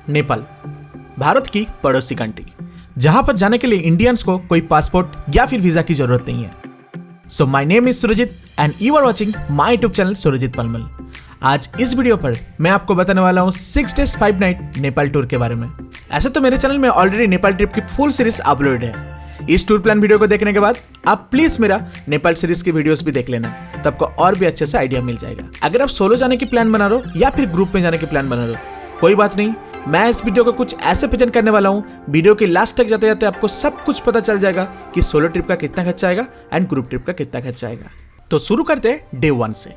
नेपाल, भारत की पड़ोसी कंट्री, जहां पर जाने के लिए इंडियंस को कोई पासपोर्ट या फिर वीजा की जरूरत नहीं है। So my name is Surjeet and you are watching my YouTube channel Surjeet Palmal. आज इस वीडियो पर मैं आपको बताने वाला हूँ 6 days 5 night नेपाल टूर के बारे में। ऐसे तो मेरे चैनल में ऑलरेडी नेपाल ट्रिप की फुल सीरीज अपलोड है। इस टूर प्लान वीडियो को देखने के बाद आप प्लीज मेरा नेपाल सीरीज की वीडियोस भी देख लेना, तब आपको और भी अच्छे से आइडिया मिल जाएगा। अगर आप सोलो जाने की प्लान बना रहे हो या फिर ग्रुप में जाने की प्लान बना रहे हो, कोई बात नहीं, मैं इस वीडियो को कुछ ऐसे प्रेजेंट करने वाला हूँ, वीडियो के लास्ट तक जाते जाते आपको सब कुछ पता चल जाएगा कि सोलो ट्रिप का कितना खर्चा आएगा एंड ग्रुप ट्रिप का कितना खर्चा आएगा। तो शुरू करते हैं डे 1 से।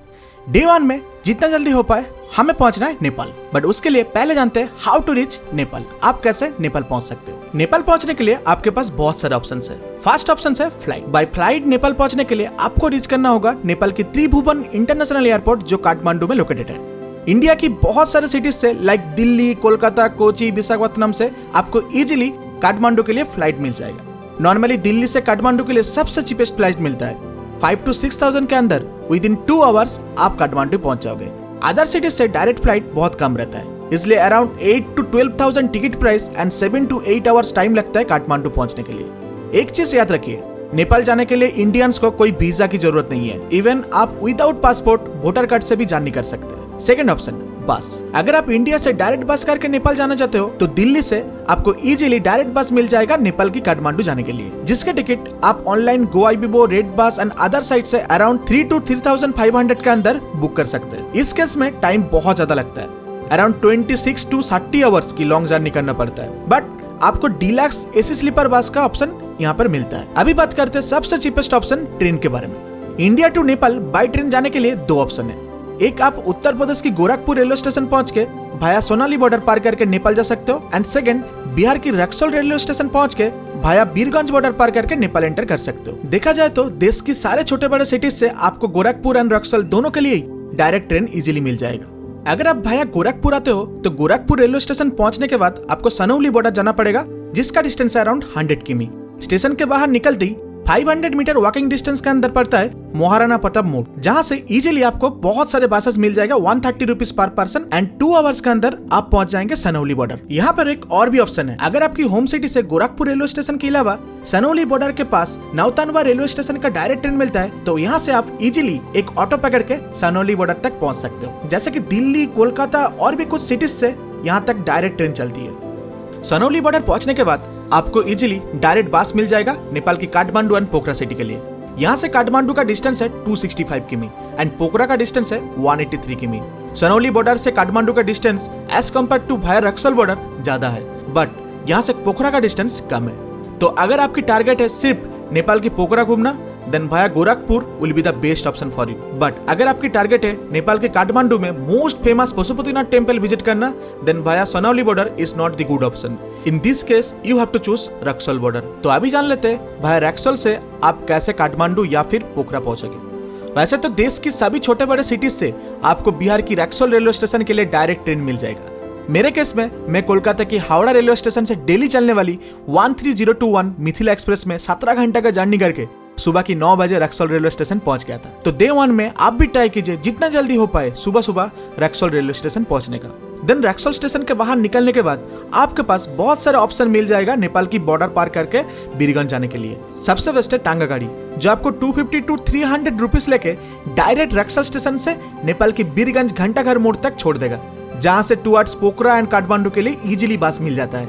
डे 1 में जितना जल्दी हो पाए हमें पहुंचना है नेपाल, बट उसके लिए पहले जानते हैं हाउ टू रीच नेपाल। आप कैसे नेपाल पहुंच सकते हो। नेपाल पहुंचने के लिए आपके पास बहुत सारे ऑप्शन है। फर्स्ट ऑप्शन है फ्लाइट। बाय फ्लाइट नेपाल पहुंचने के लिए आपको रीच करना होगा नेपाल की त्रिभुवन इंटरनेशनल एयरपोर्ट, जो काठमांडू में लोकेटेड है। इंडिया की बहुत सारे सिटीज से लाइक दिल्ली, कोलकाता, कोची, विशाखापत्तनम से आपको इजीली काठमांडू के लिए फ्लाइट मिल जाएगा। नॉर्मली दिल्ली से काठमांडू के लिए सबसे चीपेस्ट फ्लाइट मिलता है। 5 to 6,000 के अंदर विद इन 2 hours आप काठमांडू पहुंच जाओगे। अदर सिटीज से डायरेक्ट फ्लाइट बहुत कम रहता है, इसलिए around 8 to 12,000 ticket price and 7 to 8 hours time लगता है काठमांडू पहुंचने के लिए। एक चीज याद रखिए, नेपाल जाने के लिए इंडियंस को कोई वीजा की जरूरत नहीं है। इवन आप विदाउट पासपोर्ट वोटर कार्ड से भी जर्नी कर सकते हैं। सेकंड ऑप्शन बस। अगर आप इंडिया से डायरेक्ट बस करके नेपाल जाना चाहते हो तो दिल्ली से आपको इजीली डायरेक्ट बस मिल जाएगा नेपाल की काठमांडू जाने के लिए, जिसके टिकट आप online Goibibo, red bus and other site से अराउंड 3 to 3,500 के अंदर बुक कर सकते हैं। इस केस में टाइम बहुत ज्यादा लगता है, अराउंड 26 to 30 hours की लॉन्ग जर्नी करना पड़ता है, बट आपको डीलक्स एसी स्लीपर बस का ऑप्शन यहाँ पर मिलता है। अभी बात करते हैं सबसे चीपेस्ट ऑप्शन ट्रेन के बारे में। India to Nepal by train जाने के लिए 2 ऑप्शन है। एक, आप उत्तर प्रदेश की गोरखपुर रेलवे स्टेशन पहुंच के भाया सोनाली बॉर्डर पार करके नेपाल जा सकते हो, एंड सेकंड, बिहार की रक्सौल रेलवे स्टेशन पहुंच के भाया बीरगंज बॉर्डर पार करके नेपाल एंटर कर सकते हो। देखा जाए तो देश की सारे छोटे बड़े सिटीज से आपको गोरखपुर एंड रक्सौल दोनों के लिए डायरेक्ट ट्रेन इजीली मिल जाएगा। अगर आप भाया गोरखपुर आते हो तो गोरखपुर रेलवे स्टेशन पहुंचने के बाद आपको सनौली बॉर्डर जाना पड़ेगा, जिसका डिस्टेंस है अराउंड 100 किमी। स्टेशन के बाहर निकलते ही 500 मीटर वॉकिंग डिस्टेंस के अंदर पड़ता है महाराणा प्रताप मोड़, जहां से इजीली आपको बहुत सारे बसेस मिल जाएगा 130 rupees per person and 2 hours के अंदर आप पहुंच जाएंगे सनौली बॉर्डर। यहाँ पर एक और भी ऑप्शन है। अगर आपकी होम सिटी से गोरखपुर रेलवे स्टेशन के अलावा सनौली बॉर्डर के पास नौतनवा रेलवे स्टेशन का डायरेक्ट ट्रेन मिलता है, तो यहाँ से आप इजीली एक ऑटो पकड़ के सनौली बॉर्डर तक पहुंच सकते हो। जैसे कि दिल्ली, कोलकाता और भी कुछ सिटीज से यहाँ तक डायरेक्ट ट्रेन चलती है। सनौली बॉर्डर पहुंचने के बाद आपको इजीली डायरेक्ट बस मिल जाएगा नेपाल की काठमांडू एंड पोखरा सिटी के लिए। यहाँ से काठमांडू का डिस्टेंस है 265 किमी एंड पोखरा का डिस्टेंस है 183 किमी। सनौली बॉर्डर से काठमांडू का डिस्टेंस एज कम्पेयर टू भाया रक्सौल बॉर्डर ज्यादा है, बट यहाँ से पोखरा का डिस्टेंस कम है। तो अगर आपकी टारगेट है सिर्फ नेपाल की पोखरा घूमना, then via Gorakhpur will be the best option for you. But अगर आपकी टारगेट है नेपाल के काठमांडू में most famous Pashupatinath temple visit करना, then via Sunauli border is not the good option. In this case you have to choose Raxaul border. तो अभी जान लेते हैं भाया रक्सौल से आप कैसे काठमांडू या फिर पोखरा पहुंचोगे। वैसे तो देश की सभी छोटे बड़े सिटीज से आपको बिहार की रक्सौल रेलवे स्टेशन के लिए डायरेक्ट ट्रेन मिल जाएगा। मेरे केस में मैं कोलकाता की हावड़ा रेलवे स्टेशन से डेली चलने वाली 13021 मिथिला एक्सप्रेस में 17 घंटे का जर्नी करके सुबह की 9 बजे रक्सौल रेलवे स्टेशन पहुंच गया था। तो डे 1 में आप भी ट्राई कीजिए जितना जल्दी हो पाए सुबह सुबह रक्सौल रेलवे स्टेशन पहुंचने का। देन रक्सौल स्टेशन के बाहर निकलने के बाद आपके पास बहुत सारे ऑप्शन मिल जाएगा नेपाल की बॉर्डर पार करके बीरगंज जाने के लिए। सबसे बेस्ट है टांगा गाड़ी, जो आपको 250 to 300 रुपीज लेके डायरेक्ट रक्सौल स्टेशन से नेपाल की बीरगंज घंटाघर मोड़ तक छोड़ देगा, जहां से टुवर्ड्स पोखरा एंड काठमांडू के लिए इजीली बस मिल जाता है।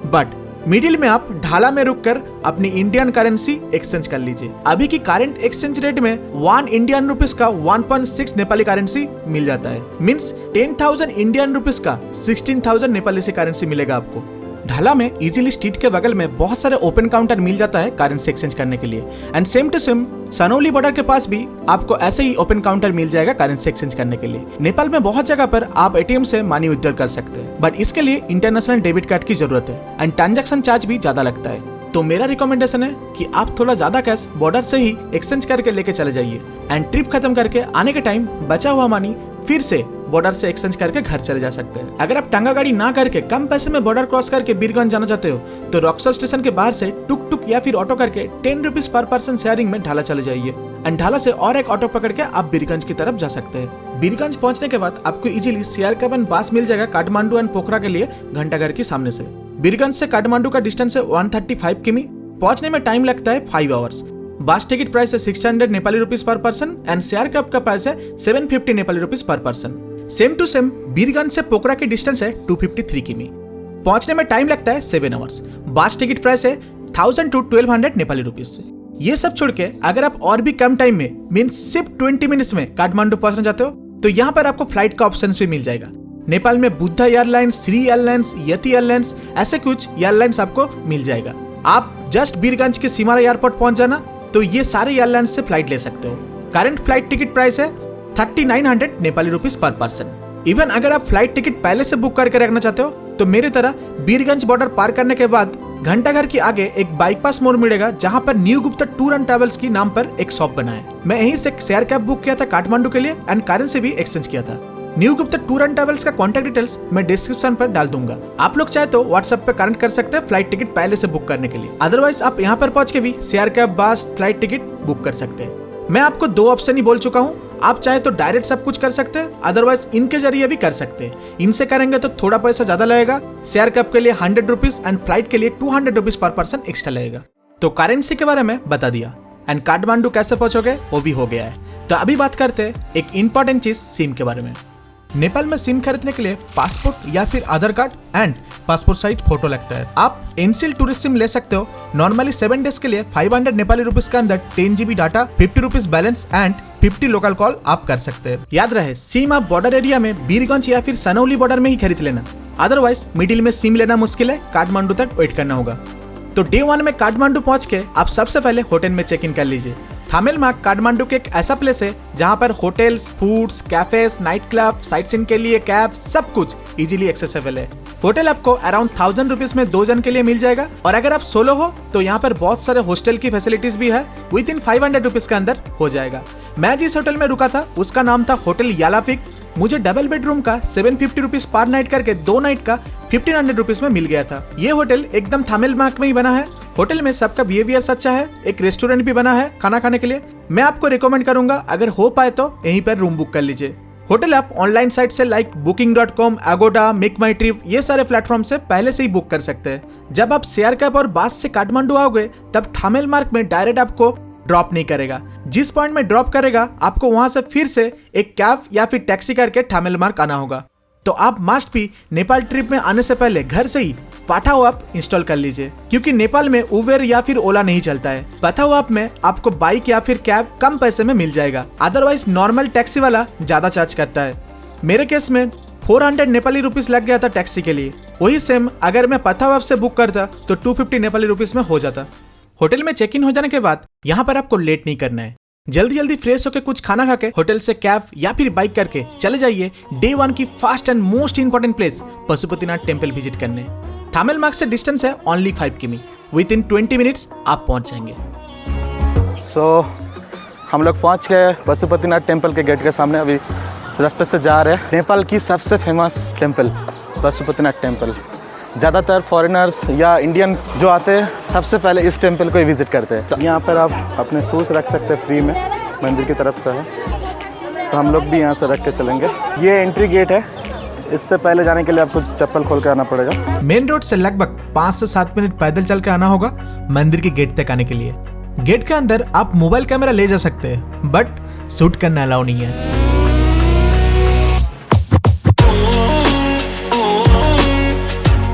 बट मिडिल में आप ढाला में रुककर अपनी इंडियन करेंसी एक्सचेंज कर लीजिए। अभी की करंट एक्सचेंज रेट में 1 इंडियन रुपीस का 1.6 नेपाली करेंसी मिल जाता है। मींस 10,000 इंडियन रुपीस का 16,000 नेपाली से करेंसी मिलेगा आपको। ढाला में इजीली स्ट्रीट के बगल में बहुत सारे ओपन काउंटर मिल जाता है करेंसी एक्सचेंज करने के लिए, and same to same Sonauli border के पास भी आपको ऐसे ही ओपन काउंटर मिल जाएगा करेंसी एक्सचेंज करने के लिए। नेपाल में बहुत जगह पर आप एटीएम से मनी विथड्रॉ कर सकते हैं, बट इसके लिए इंटरनेशनल डेबिट कार्ड की जरूरत है एंड ट्रांजैक्शन चार्ज भी ज्यादा लगता है। तो मेरा रिकमेंडेशन है कि आप थोड़ा ज्यादा कैश बॉर्डर से ही एक्सचेंज करके लेके चले जाइए, एंड ट्रिप खत्म करके आने के टाइम बचा हुआ मनी फिर से बॉर्डर से एक्सचेंज करके घर चले जा सकते हैं। अगर आप टांगा गाड़ी ना करके कम पैसे में बॉर्डर क्रॉस करके बीरगंज जाना चाहते हो तो रॉक्सॉल स्टेशन के बाहर से टुक टुक या फिर ऑटो करके 10 रुपीज पर पर्सन शेयरिंग में ढाला चले जाइए एंड ढाला से और एक ऑटो पकड़ के आप बीरगंज की तरफ जा सकते हैं। बीरगंज पहुंचने के बाद आपको इजीली सीआर कैब एंड बस मिल जाएगा काठमांडू एंड पोखरा के लिए घंटाघर के सामने से। बीरगंज से काठमांडू का डिस्टेंस है 135 किमी। पहुंचने में टाइम लगता है 5 आवर्स। बस टिकट प्राइस है 600 Nepali rupees per person and C R cab का प्राइस है 750 Nepali rupees per person. Same to same Birgunj से पोखरा की डिस्टेंस है 253 किमी। पहुंचने में टाइम लगता है 7 आवर्स। बस टिकट प्राइस है 1000 to 1200 नेपाली रुपीज से। ये सब छोड़ के अगर आप और भी कम टाइम में मीन्स सिर्फ 20 मिनट्स में काठमांडू पहुंचना चाहते हो तो यहाँ पर आपको फ्लाइट का ऑप्शन भी मिल जाएगा। नेपाल में बुद्धा एयरलाइंस, श्री एयरलाइंस, यति एयरलाइंस ऐसे कुछ एयरलाइंस आपको मिल जाएगा। आप जस्ट बीरगंज के सीमारा एयरपोर्ट पहुंच जाना तो ये सारे एयरलाइंस से फ्लाइट ले सकते हो। करंट फ्लाइट टिकट प्राइस है 3900 Nepali rupees per person. Even अगर आप फ्लाइट टिकट पहले से बुक करके रखना चाहते हो तो मेरी तरह बीरगंज बॉर्डर पार करने के बाद घंटाघर के आगे एक बाईपास मोड़ मिलेगा जहां पर new Gupta tour and travels की नाम पर एक शॉप बना है। मैं यहीं से शेयर कैब बुक किया था काठमांडू के लिए एंड करेंसी भी एक्सचेंज किया था। New Gupta tour and travels का कॉन्टैक्ट डिटेल्स मैं डिस्क्रिप्शन पर डाल दूंगा। आप लोग चाहे तो व्हाट्सएप पे कनेक्ट कर सकते हैं फ्लाइट टिकट पहले से बुक करने के लिए। अदरवाइज आप यहाँ पर पहुंच के भी शेयर कैब, बस, फ्लाइट टिकट बुक कर सकते हैं। मैं आपको 2 ऑप्शन ही बोल चुका हूँ। आप चाहे तो डायरेक्ट सब कुछ कर सकते हैं, अदरवाइज इनके जरिए भी कर सकते हैं। इनसे करेंगे तो थोड़ा पैसा ज्यादा लगेगा। शेयर कैब के लिए 100 रुपीज एंड फ्लाइट के लिए 200 रुपीज पर पर्सन एक्स्ट्रा लगेगा। तो करेंसी के बारे में बता दिया एंड काठमांडू कैसे पहुंचोगे वो भी हो गया है। तो अभी बात करते हैं एक इंपॉर्टेंट चीज सिम के बारे में। नेपाल में सिम खरीदने के लिए पासपोर्ट या फिर Aadhaar card and passport size photo लगता है। आप एनसीएल टूरिस्ट सिम ले सकते हो। नॉर्मली 7 डेज के लिए 500 नेपाली रुपीज के अंदर 10 GB data, 50 rupees balance and 50 local call आप कर सकते हैं। याद रहे सिम आप बॉर्डर एरिया में बीरगंज या फिर सनौली बॉर्डर में ही खरीद लेना, अदरवाइज मिडिल में सिम लेना मुश्किल है, काठमांडू तक वेट करना होगा। तो डे 1 में काठमांडू पहुंच के आप सबसे पहले होटल में चेक इन कर लीजिए। थामेलमार्क काठमांडू के एक ऐसा प्लेस है जहां पर hotels, foods, cafes, night club, sight seeing के लिए कैब सब कुछ इजीली एक्सेसिबल है। होटल आपको अराउंड 1000 रुपीज में 2 जन के लिए मिल जाएगा और अगर आप सोलो हो तो यहाँ पर बहुत सारे हॉस्टल की फैसिलिटीज भी है। विद इन 500 रुपीज के अंदर हो जाएगा। मैं जिस होटल में रुका था उसका नाम था होटल यालाफिक। मुझे डबल बेडरूम का 750 रुपीज पर नाइट करके 2 नाइट का 1500 रुपीज में मिल गया था। ये होटल एकदम थामेलमार्क में ही बना है। होटल में सबका बिहेवियर अच्छा है। एक रेस्टोरेंट भी बना है खाना खाने के लिए। मैं आपको रिकमेंड करूंगा अगर हो पाए तो यहीं पर रूम बुक कर लीजिए। होटल आप ऑनलाइन साइट से लाइक booking.com, Agoda, मेक माई ट्रिप ये सारे प्लेटफॉर्म से पहले से ही बुक कर सकते हैं। जब आप शेयर कैब और बस से काठमांडू आओगे तब थामेलमार्क में डायरेक्ट आपको ड्रॉप नहीं करेगा। जिस पॉइंट में ड्रॉप करेगा आपको वहां से फिर से एक कैब या फिर टैक्सी करके थामेलमार्क आना होगा। तो आप मस्ट भी नेपाल ट्रिप में आने से पहले घर से ही पाठाओ ऐप इंस्टॉल कर लीजिए, क्योंकि नेपाल में उबेर या फिर ओला नहीं चलता है। पाठाओ ऐप में आपको बाइक या फिर कैब कम पैसे में मिल जाएगा, अदरवाइज नॉर्मल टैक्सी वाला ज्यादा चार्ज करता है। मेरे केस में 400 नेपाली रुपीज लग गया था टैक्सी के लिए। वही सेम अगर मैं पाठाओ ऐप से बुक करता तो 250 नेपाली रुपीज में हो जाता। होटल में चेक इन हो जाने के बाद यहाँ पर आपको लेट नहीं करना है। जल्दी जल्दी फ्रेश होकर कुछ खाना खा के होटल से कैब या फिर बाइक करके चले जाइए डे 1 की fast and most important place Pashupatinath temple visit करने। थामेलमार्क से डिस्टेंस है ओनली 5 किमी। विद इन 20 मिनट्स आप पहुंच जाएंगे। हम लोग पहुंच गए पशुपतिनाथ टेम्पल के गेट के सामने। अभी रास्ते से जा रहे हैं। नेपाल की सबसे फेमस टेम्पल पशुपतिनाथ टेम्पल। ज़्यादातर फॉरेनर्स या इंडियन जो आते हैं सबसे पहले इस टेम्पल को ही विज़िट करते हैं। तो यहाँ पर आप अपने शूज़ रख सकते हैं फ्री में, मंदिर की तरफ से है। तो हम लोग भी यहाँ से रख के चलेंगे। ये एंट्री गेट है। इससे पहले जाने के लिए आपको चप्पल खोल कर आना पड़ेगा। मेन रोड से लगभग 5 से 7 मिनट पैदल चल के आना होगा मंदिर के गेट तक आने के लिए। गेट के अंदर आप मोबाइल कैमरा ले जा सकते हैं, बट शूट करना अलाउ नहीं है।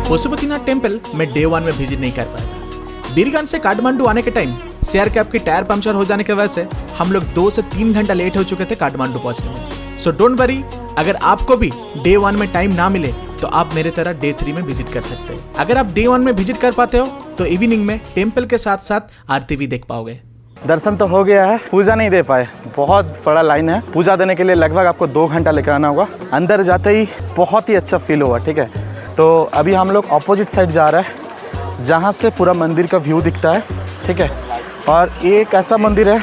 पशुपतिनाथ टेम्पल में डे 1 में विजिट नहीं कर पाया था। बीरगंज से काठमांडू आने के टाइम शेयर कैब की टायर पंक्चर हो जाने की वजह से हम लोग 2 से 3 घंटा लेट हो चुके थे काठमांडू पहुंचने में। सो डोंट वरी, अगर आपको भी डे 1 में टाइम ना मिले तो आप मेरे तरह डे 3 में विजिट कर सकते हैं। अगर आप डे 1 में विजिट कर पाते हो तो इवनिंग में टेम्पल के साथ साथ आरती भी देख पाओगे। दर्शन तो हो गया है, पूजा नहीं दे पाए। बहुत बड़ा लाइन है। पूजा देने के लिए लगभग आपको 2 घंटा लेकर आना होगा। अंदर जाते ही बहुत ही अच्छा फील हुआ। ठीक है, तो अभी हम लोग ऑपोजिट साइड जा रहे हैं जहाँ से पूरा मंदिर का व्यू दिखता है। ठीक है, और एक ऐसा मंदिर है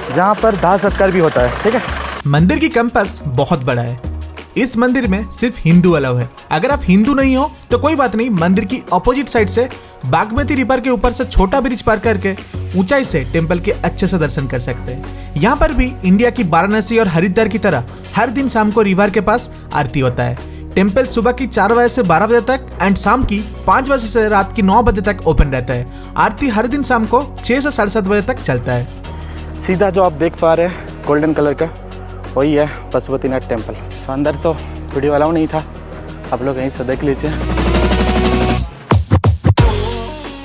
जहाँ पर दाह सत्कार भी होता है। ठीक है, मंदिर की कैंपस बहुत बड़ा है। इस मंदिर में सिर्फ हिंदू अलाउ है। अगर आप हिंदू नहीं हो तो कोई बात नहीं, मंदिर की अपोजिट साइड से बागमती रिवर के ऊपर से छोटा ब्रिज पार करके ऊंचाई से टेम्पल के अच्छे से दर्शन कर सकते हैं। यहाँ पर भी इंडिया की वाराणसी और हरिद्वार की तरह हर दिन शाम को रिवर के पास आरती होता है। टेम्पल सुबह की 4 बजे से 12 बजे तक एंड शाम की 5 बजे से रात की 9 बजे तक ओपन रहता है। आरती हर दिन शाम को 6 से 7:30 बजे तक चलता है। सीधा जो आप देख पा रहे हैं गोल्डन कलर का, वही है पशुपतिनाथ टेम्पल। सो अंदर तो वीडियो अलाउ नहीं था, आप लोग यहीं से देख लीजिए।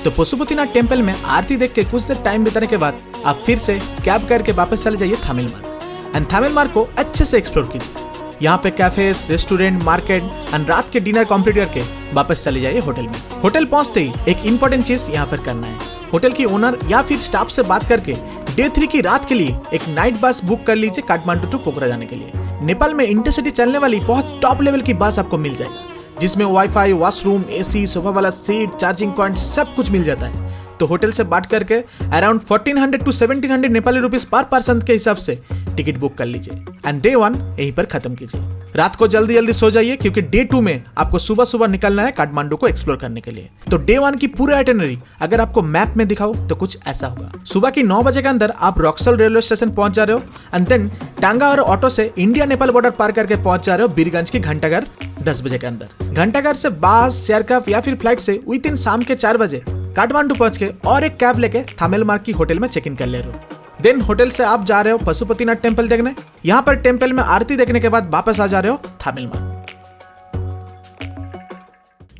तो पशुपतिनाथ टेम्पल में आरती देख के कुछ देर टाइम बिताने के बाद आप फिर से कैब करके वापस चले जाइए थामिल मार्ग एंड थामिल मार्ग को अच्छे से एक्सप्लोर कीजिए। यहाँ पे कैफेज, रेस्टोरेंट, मार्केट एंड रात के डिनर कंप्लीट करके वापस चले जाइए होटल में। होटल पहुंचते ही एक इंपॉर्टेंट चीज यहाँ पर करना है, होटल की ओनर या फिर स्टाफ से बात करके डे 3 की रात के लिए एक नाइट बस बुक कर लीजिए काठमांडू टू पोखरा जाने के लिए। नेपाल में इंटरसिटी चलने वाली बहुत टॉप लेवल की बस आपको मिल जाएगा, जिसमें वाईफाई, वॉशरूम, एसी, सोफा वाला सीट, चार्जिंग पॉइंट सब कुछ मिल जाता है। तो होटल से बात करके अराउंड 1400 to 1700 नेपाली रुपीस पर पर्सन के हिसाब से टिकट बुक कर लीजिए एंड डे 1 यहीं पर खत्म कीजिए। रात को जल्दी जल्दी सो जाइए क्योंकि डे 2 में आपको सुबह सुबह निकलना है काठमांडू को एक्सप्लोर करने के लिए। तो डे 1 की पूरा आइटिनरी अगर आपको मैप में दिखाओ तो कुछ ऐसा होगा। सुबह की 9 बजे के अंदर आप रॉक्सल रेलवे स्टेशन पहुंच जा रहे हो एंड देन टांगा और ऑटो से इंडिया नेपाल बॉर्डर पार करके पहुंच जा रहे हो बीरगंज की घंटाघर 10 बजे के अंदर। घंटाघर से बस, एयरक्राफ्ट या फिर फ्लाइट से विद इन शाम के 4 बजे काठमांडू पहुंच के और एक कैब लेके थामिल मार्ग की होटल में चेक इन कर ले रहे हो। देन होटल से आप जा रहे हो पशुपतिनाथ टेम्पल देखने। यहाँ पर टेम्पल में आरती देखने के बाद वापस आ जा रहे हो थामिल मार्ग।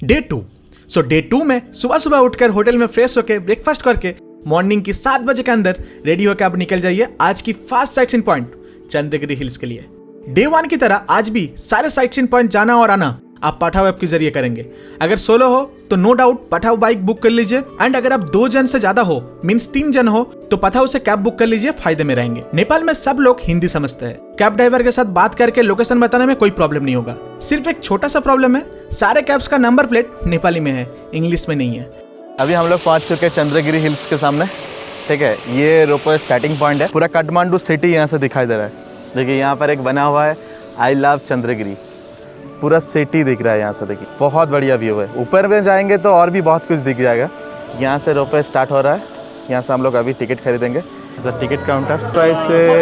डे 2। सो डे 2 में सुबह सुबह उठकर होटल में फ्रेश होकर ब्रेकफास्ट करके मॉर्निंग की 7 बजे के अंदर रेडी होकर आप निकल जाइए आज की fast sight seeing point Chandragiri hills के लिए। डे 1 की तरह आज भी सारे साइट सीइंग पॉइंट जाना और आना आप पठाओ ऐप के जरिए करेंगे। अगर सोलो हो तो नो डाउट पठाओ बाइक बुक कर लीजिए एंड अगर आप 2 जन से ज्यादा हो मींस 3 जन हो तो पठाओ से कैब बुक कर लीजिए, फायदे में रहेंगे। नेपाल में सब लोग हिंदी समझते हैं, कैब ड्राइवर के साथ बात करके लोकेशन बताने में कोई प्रॉब्लम नहीं होगा। सिर्फ एक छोटा सा प्रॉब्लम है, सारे कैब्स का नंबर प्लेट नेपाली में है, इंग्लिश में नहीं है। अभी हम लोग पहुंच चुके हैं चंद्रगिरी हिल्स के सामने, ठीक है। ये रोपवे स्टार्टिंग पॉइंट है, पूरा काठमांडू सिटी यहाँ से दिखाई दे रहा है। देखिए यहाँ पर एक बना हुआ है आई लव चंद्रगिरी, पूरा सिटी दिख रहा है यहाँ से। देखिए बहुत बढ़िया व्यू है। ऊपर में जाएंगे तो और भी बहुत कुछ दिख जाएगा। यहाँ से रोपवे स्टार्ट हो रहा है, यहाँ से हम लोग अभी टिकट खरीदेंगे। टिकट काउंटर प्राइस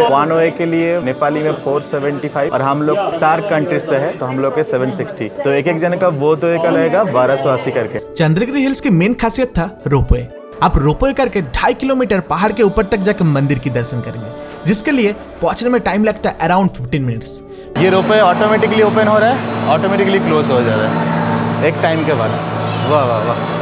1 वे के लिए नेपाली में 475 और हम लोग 4 कंट्रीज से है तो हम लोग के 760। तो एक एक जने का वो तो एक रहेगा 1280 करके। चंद्रगिरी हिल्स की मेन खासियत था रोपवे। आप रोपवे करके 2.5 किलोमीटर पहाड़ के ऊपर तक जाकर मंदिर की दर्शन करेंगे, जिसके लिए पहुंचने में टाइम लगता है अराउंड 15 मिनट्स। ये रोपवे ऑटोमेटिकली ओपन हो रहा है, ऑटोमेटिकली क्लोज हो जा रहा है एक टाइम के बाद। वाह वाह वाह।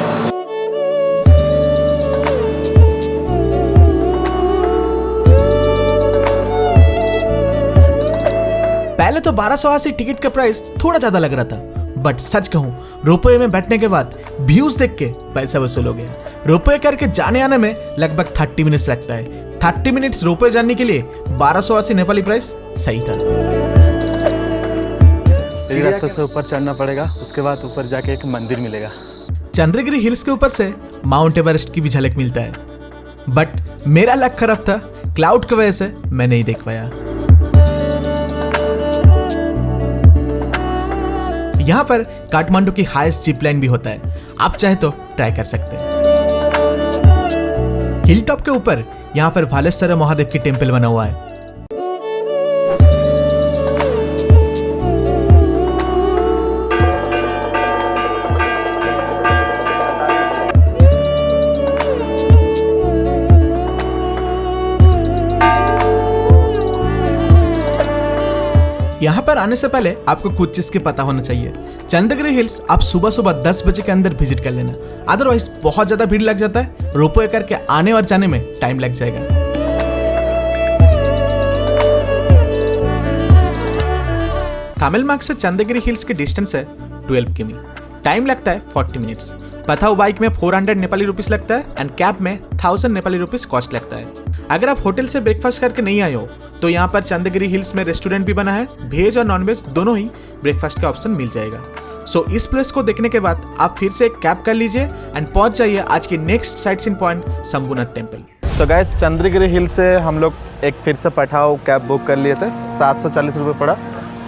पहले तो 1280 टिकट का प्राइस थोड़ा ज्यादा लग रहा था, बट सच कहूं रोपवे में बैठने के बाद व्यूज देख के पैसा वसूल हो गया। रोपवे करके जाने आने में लगभग 30 मिनट्स लगता है। 30 मिनट्स रोपवे जाने के लिए 1280 नेपाली प्राइस सही था। इस रास्ते से ऊपर चढ़ना पड़ेगा, उसके बाद ऊपर जाके एक मंदिर मिलेगा। चंद्रगिरी हिल्स के ऊपर से माउंट एवरेस्ट की भी झलक मिलता है, बट मेरा लक खराब था, क्लाउड की वजह से मैं नहीं देख पाया। यहाँ पर काठमांडू की हाईएस्ट जिप लाइन भी होता है, आप चाहे तो ट्राई कर सकते हैं। हिल टॉप के ऊपर यहाँ पर भालेश्वर महादेव की टेम्पल बना हुआ है। यहाँ पर आने से पहले आपको कुछ चीज के पता होना चाहिए। चंद्रगिरी हिल्स आप सुबह सुबह 10 बजे के अंदर विजिट कर लेना, अदरवाइज बहुत ज्यादा भीड़ लग जाता है। रोपवे करके आने और जाने में टाइम लग जाएगा। थामिल मार्ग से चंद्रगिरी हिल्स की डिस्टेंस है 12 किमी, टाइम लगता है 40 मिनट्स। पथाऊ बाइक में 400 नेपाली रुपीस लगता है एंड कैब में 1000 नेपाली रुपीस कॉस्ट लगता है। अगर आप होटल से ब्रेकफास्ट करके नहीं आए हो तो यहाँ पर चंद्रगिरी हिल्स में रेस्टोरेंट भी बना है, वेज और नॉनवेज दोनों ही ब्रेकफास्ट का ऑप्शन मिल जाएगा। सो इस प्लेस को देखने के बाद आप फिर से एक कैब कर लीजिए एंड पहुंच जाइए आज की next sightseeing point Shambhunath temple. So guys Chandragiri hill से हम लोग एक फिर से पठाओ कैब बुक कर लिए थे, 740 रुपये पड़ा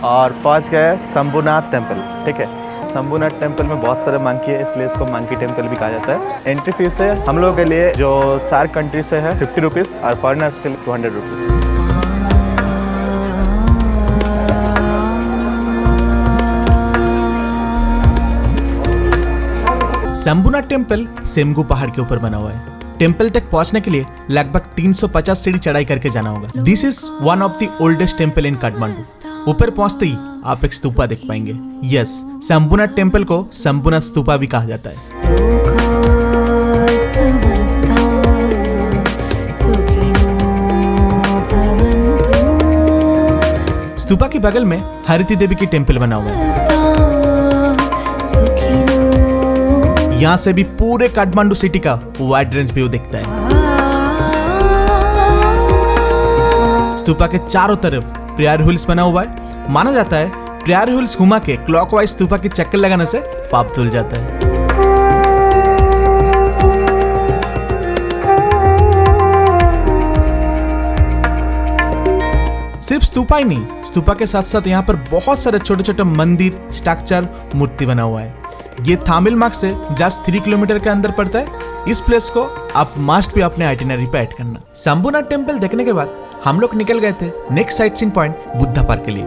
और पहुंच गए शंभुनाथ टेम्पल। ठीक है, शंभुनाथ टेम्पल में बहुत सारे मंकी है, इसलिए इसको मंकी टेम्पल भी कहा जाता है। एंट्री फीस है हम लोगों के लिए जो सार्क कंट्री से है 50 रुपीज़ और फॉरनर्स के लिए 200 रुपीज़। शंभुनाथ टेम्पल सेमगू पहाड़ के ऊपर बना हुआ है। टेम्पल तक पहुंचने के लिए लगभग 350 सीढ़ी चढ़ाई करके जाना होगा। This is one of the oldest temple in Kathmandu. ऊपर पहुंचते ही आप एक स्तूपा देख पाएंगे। यस, शंभुनाथ टेम्पल को शंभुनाथ स्तूपा भी कहा जाता है। स्तूपा के बगल में हरिति देवी की टेम्पल बना हुआ है। यहाँ से भी पूरे काठमांडू सिटी का वाइड रेंज व्यू दिखता है। स्तूपा के चारों तरफ प्रेयर हिल्स बना हुआ है। माना जाता है प्रेयर हिल्स घुमा के क्लॉकवाइज स्तूपा की चक्कर लगाने से पाप धुल जाता है। सिर्फ स्तूपा ही नहीं, स्तूपा के साथ साथ यहाँ पर बहुत सारे छोटे छोटे मंदिर, स्ट्रक्चर, मूर्ति बना हुआ है। ये थामिलमार्ग से जस्ट 3 किलोमीटर के अंदर पड़ता है। इस प्लेस को आप मस्ट भी अपने आइटिनरी पे ऐड करना। शंभुनाथ टेम्पल देखने के बाद हम लोग निकल गए थे next sightseeing point Buddha park के लिए।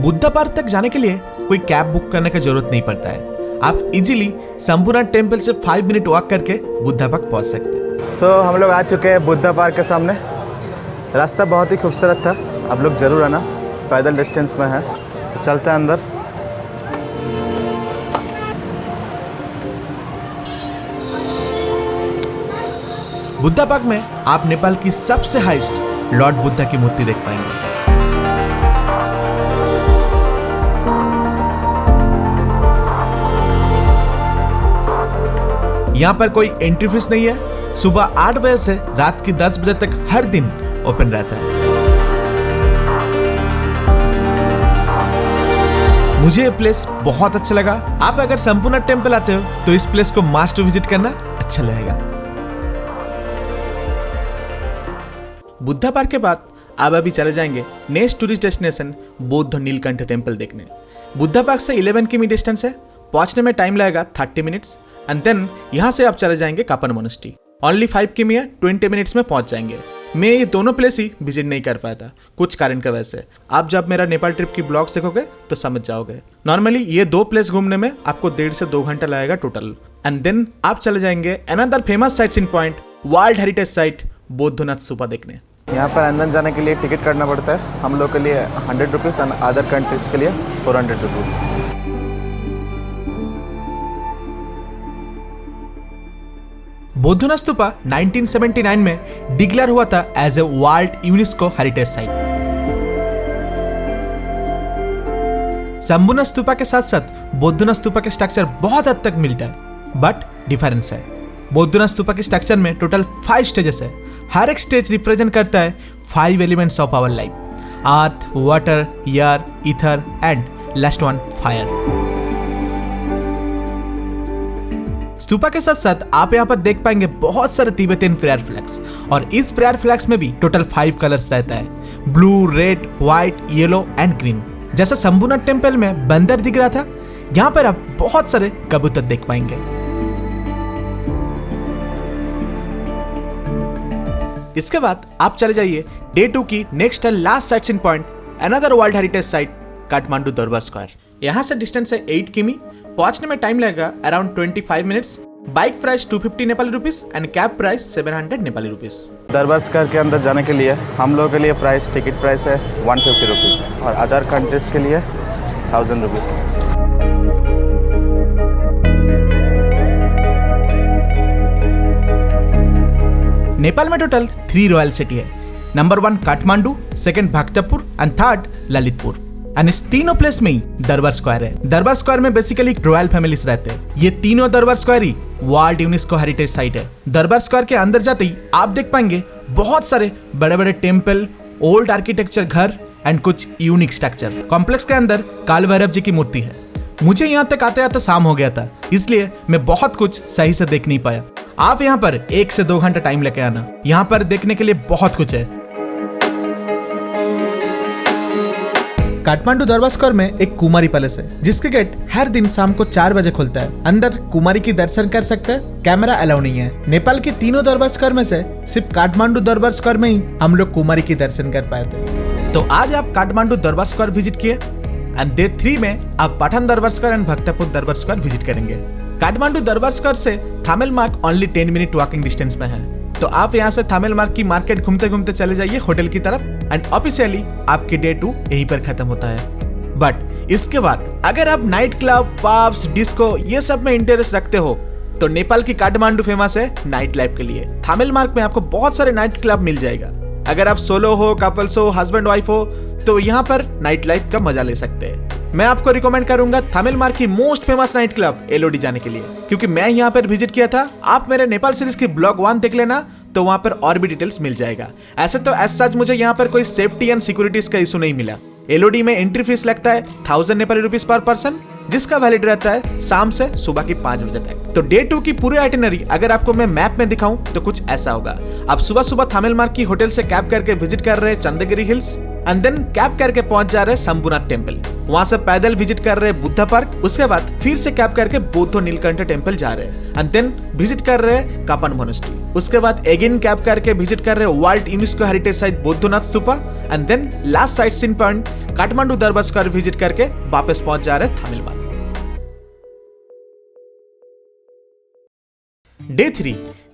बुद्धा पार्क तक जाने के लिए कोई कैब बुक करने की जरूरत नहीं पड़ता है। आप इजीली शंभुनाथ टेम्पल से 5 मिनट वॉक करके बुद्धा पार्क पहुंच सकते हैं। सो हम लोग आ चुके हैं बुद्धा पार्क के सामने। रास्ता बहुत ही खूबसूरत था, आप लोग जरूर आना, पैदल डिस्टेंस में है। तो चलते हैं अंदर। बुद्धा पार्क में आप नेपाल की सबसे हाईएस्ट लॉर्ड बुद्धा की मूर्ति देख पाएंगे। यहाँ पर कोई एंट्री फीस नहीं है। सुबह 8 बजे से रात की 10 बजे तक हर दिन ओपन रहता है। मुझे ये प्लेस बहुत अच्छा लगा। आप अगर शंभुनाथ टेम्पल आते हो तो इस प्लेस को मस्ट विजिट करना, अच्छा लगेगा। बुद्धा पार्क के बाद अब अभी चले जाएंगे नेक्स्ट टूरिस्ट डेस्टिनेशन बौद्ध नीलकंठ टेम्पल देखने। बुद्धा पार्क से 11 किमी डिस्टेंस है। पहुंचने में टाइम लगेगा 30 मिनट्स एंड देन यहाँ से आप चले जाएंगे कापन मोनेस्ट्री। ओनली 5 किमी है, 20 मिनट्स में पहुंच जाएंगे। मैं ये दोनों प्लेस ही विजिट नहीं कर पाया था कुछ कारण की वजह से। आप जब मेरा नेपाल ट्रिप की ब्लॉग्स देखोगे तो समझ जाओगे। नॉर्मली ये 2 प्लेस घूमने में आपको 1.5 से 2 घंटा लगेगा टोटल। एंड देन आप चले जाएंगे another famous sight seeing point world heritage site Boudhanath stupa देखने। यहाँ पर अंदर जाने के लिए टिकट काटना पड़ता है। हम लोग के लिए 100 रुपीज़ और अदर कंट्रीज के लिए 400 रुपीज़। बौद्धनाथ स्तूपा 1979 में डिक्लेयर हुआ था as a world UNESCO heritage site. Shambhunath stupa के साथ साथ बौद्धनाथ स्तूपा के स्ट्रक्चर बहुत हद तक मिलता है, बट डिफरेंस है। बौद्धनाथ स्तूपा के स्ट्रक्चर में टोटल 5 स्टेजेस है। हर एक स्टेज रिप्रेजेंट करता है 5 elements of our life: earth, water, air, ether and last one fire. Stupa के साथ साथ आप यहाँ पर देख पाएंगे बहुत सारे तिब्बतियन प्रेयर फ्लैग्स, और इस प्रेयर फ्लैग्स में भी टोटल 5 कलर्स रहता है: blue, red, white, yellow and green. जैसा शंभुनाथ टेम्पल में बंदर दिख रहा था, यहाँ पर आप बहुत सारे कबूतर देख पाएंगे। इसके बाद आप चले जाइए डे 2 की next and last sight seeing point another world heritage site Kathmandu Durbar square. यहाँ से डिस्टेंस है 8 किमी। पहुंचने में टाइम लगेगा around 25 minutes. Bike price 250 Nepali rupees and cab price 700 Nepali rupees. दरबार स्क्वायर के अंदर जाने के लिए हम लोगों के लिए टिकट प्राइस है 150 रुपीज़ और अदर कंट्रीज के लिए 1000 रुपीज़। नेपाल में टोटल 3 रॉयल सिटी है। Number 1 Kathmandu, second Bhaktapur and third Lalitpur. And इस तीनों प्लेस में ही दरबार स्क्वायर है। दरबार स्क्वायर में बेसिकली रॉयल फैमिलीज रहते हैं। ये तीनों दरबार स्क्वायर ही वर्ल्ड यूनेस्को हेरिटेज साइट है। दरबार स्क्वायर के अंदर जाते ही आप देख पाएंगे बहुत सारे बड़े बड़े टेम्पल, ओल्ड आर्किटेक्चर घर एंड कुछ यूनिक स्ट्रक्चर। कॉम्प्लेक्स के अंदर काल भैरव जी की मूर्ति है। मुझे यहाँ तक आते आते शाम हो गया था, इसलिए मैं बहुत कुछ सही से देख नहीं पाया। आप यहाँ पर 1 से 2 घंटा टाइम लेके आना। यहाँ पर देखने के लिए बहुत कुछ है। काठमांडू दरबार स्क्वायर में एक कुमारी पैलेस है जिसके गेट हर दिन शाम को 4 बजे खुलता है। अंदर कुमारी की दर्शन कर सकते हैं, कैमरा अलाउ नहीं है। नेपाल के तीनों दरबार स्क्वायर में से सिर्फ काठमांडू दरबार स्क्वायर में ही हम लोग कुमारी की दर्शन कर पाए थे। तो आज आप काठमांडू दरबार स्क्वायर विजिट किए एंड डे 3 में आप पठान दरबार स्क्वायर एंड भक्तपुर दरबार स्क्वायर विजिट करेंगे। काठमांडू दरबार स्क्वायर से थामेलमार्ग ओनली 10 मिनट वॉकिंग डिस्टेंस में है, तो आप यहाँ से थामेलमार्ग की मार्केट घूमते घूमते चले जाइए होटल की तरफ एंड ऑफिशियली आपकी डे 2 यहीं पर खत्म होता है। बट इसके बाद अगर आप नाइट क्लब, पब्स, डिस्को ये सब में इंटरेस्ट रखते हो तो नेपाल की काठमांडू फेमस है नाइट लाइफ के लिए। थामेलमार्ग में आपको बहुत सारे नाइट क्लब मिल जाएगा। अगर आप सोलो हो, कपल्स हो, हस्बैंड वाइफ हो तो यहाँ पर नाइट लाइफ का मजा ले सकते हैं। मैं आपको रिकमेंड करूंगा थामेलमार्ग की most famous night club Elodie जाने के लिए, क्योंकि मैं यहाँ पर विजिट किया था। आप मेरे नेपाल सीरीज की ब्लॉग 1 देख लेना तो वहां पर और भी डिटेल्स मिल जाएगा। ऐसे तो एज सच मुझे यहाँ पर कोई सेफ्टी एंड सिक्योरिटीज का इशू नहीं मिला। एलओडी में एंट्री फीस लगता है 1000 नेपाली रुपीस पर पर्सन, जिसका वैलिड रहता है शाम से सुबह की 5 बजे तक। तो डे 2 की पूरी आइटिनरी अगर आपको मैं मैप में दिखाऊं तो कुछ ऐसा होगा। आप सुबह सुबह थामेलमार्ग की होटल से कैब करके विजिट कर रहे Chandragiri hills and then cab करके पहुंच जा रहे शंभुनाथ टेम्पल। वहां से पैदल विजिट कर रहे बुद्धा पार्क, उसके बाद फिर से कैब करके बौद्ध नीलकंठ टेम्पल जा रहे हैं एंड देन विजिट कर रहे कापन मोनेस्ट्री। उसके बाद अगेन कैब करके विजिट कर रहे world UNESCO heritage site Boudhanath stupa and then last sight seen point Kathmandu Durbar square visit करके वापस पहुंच जा रहे थामेलमार्ग।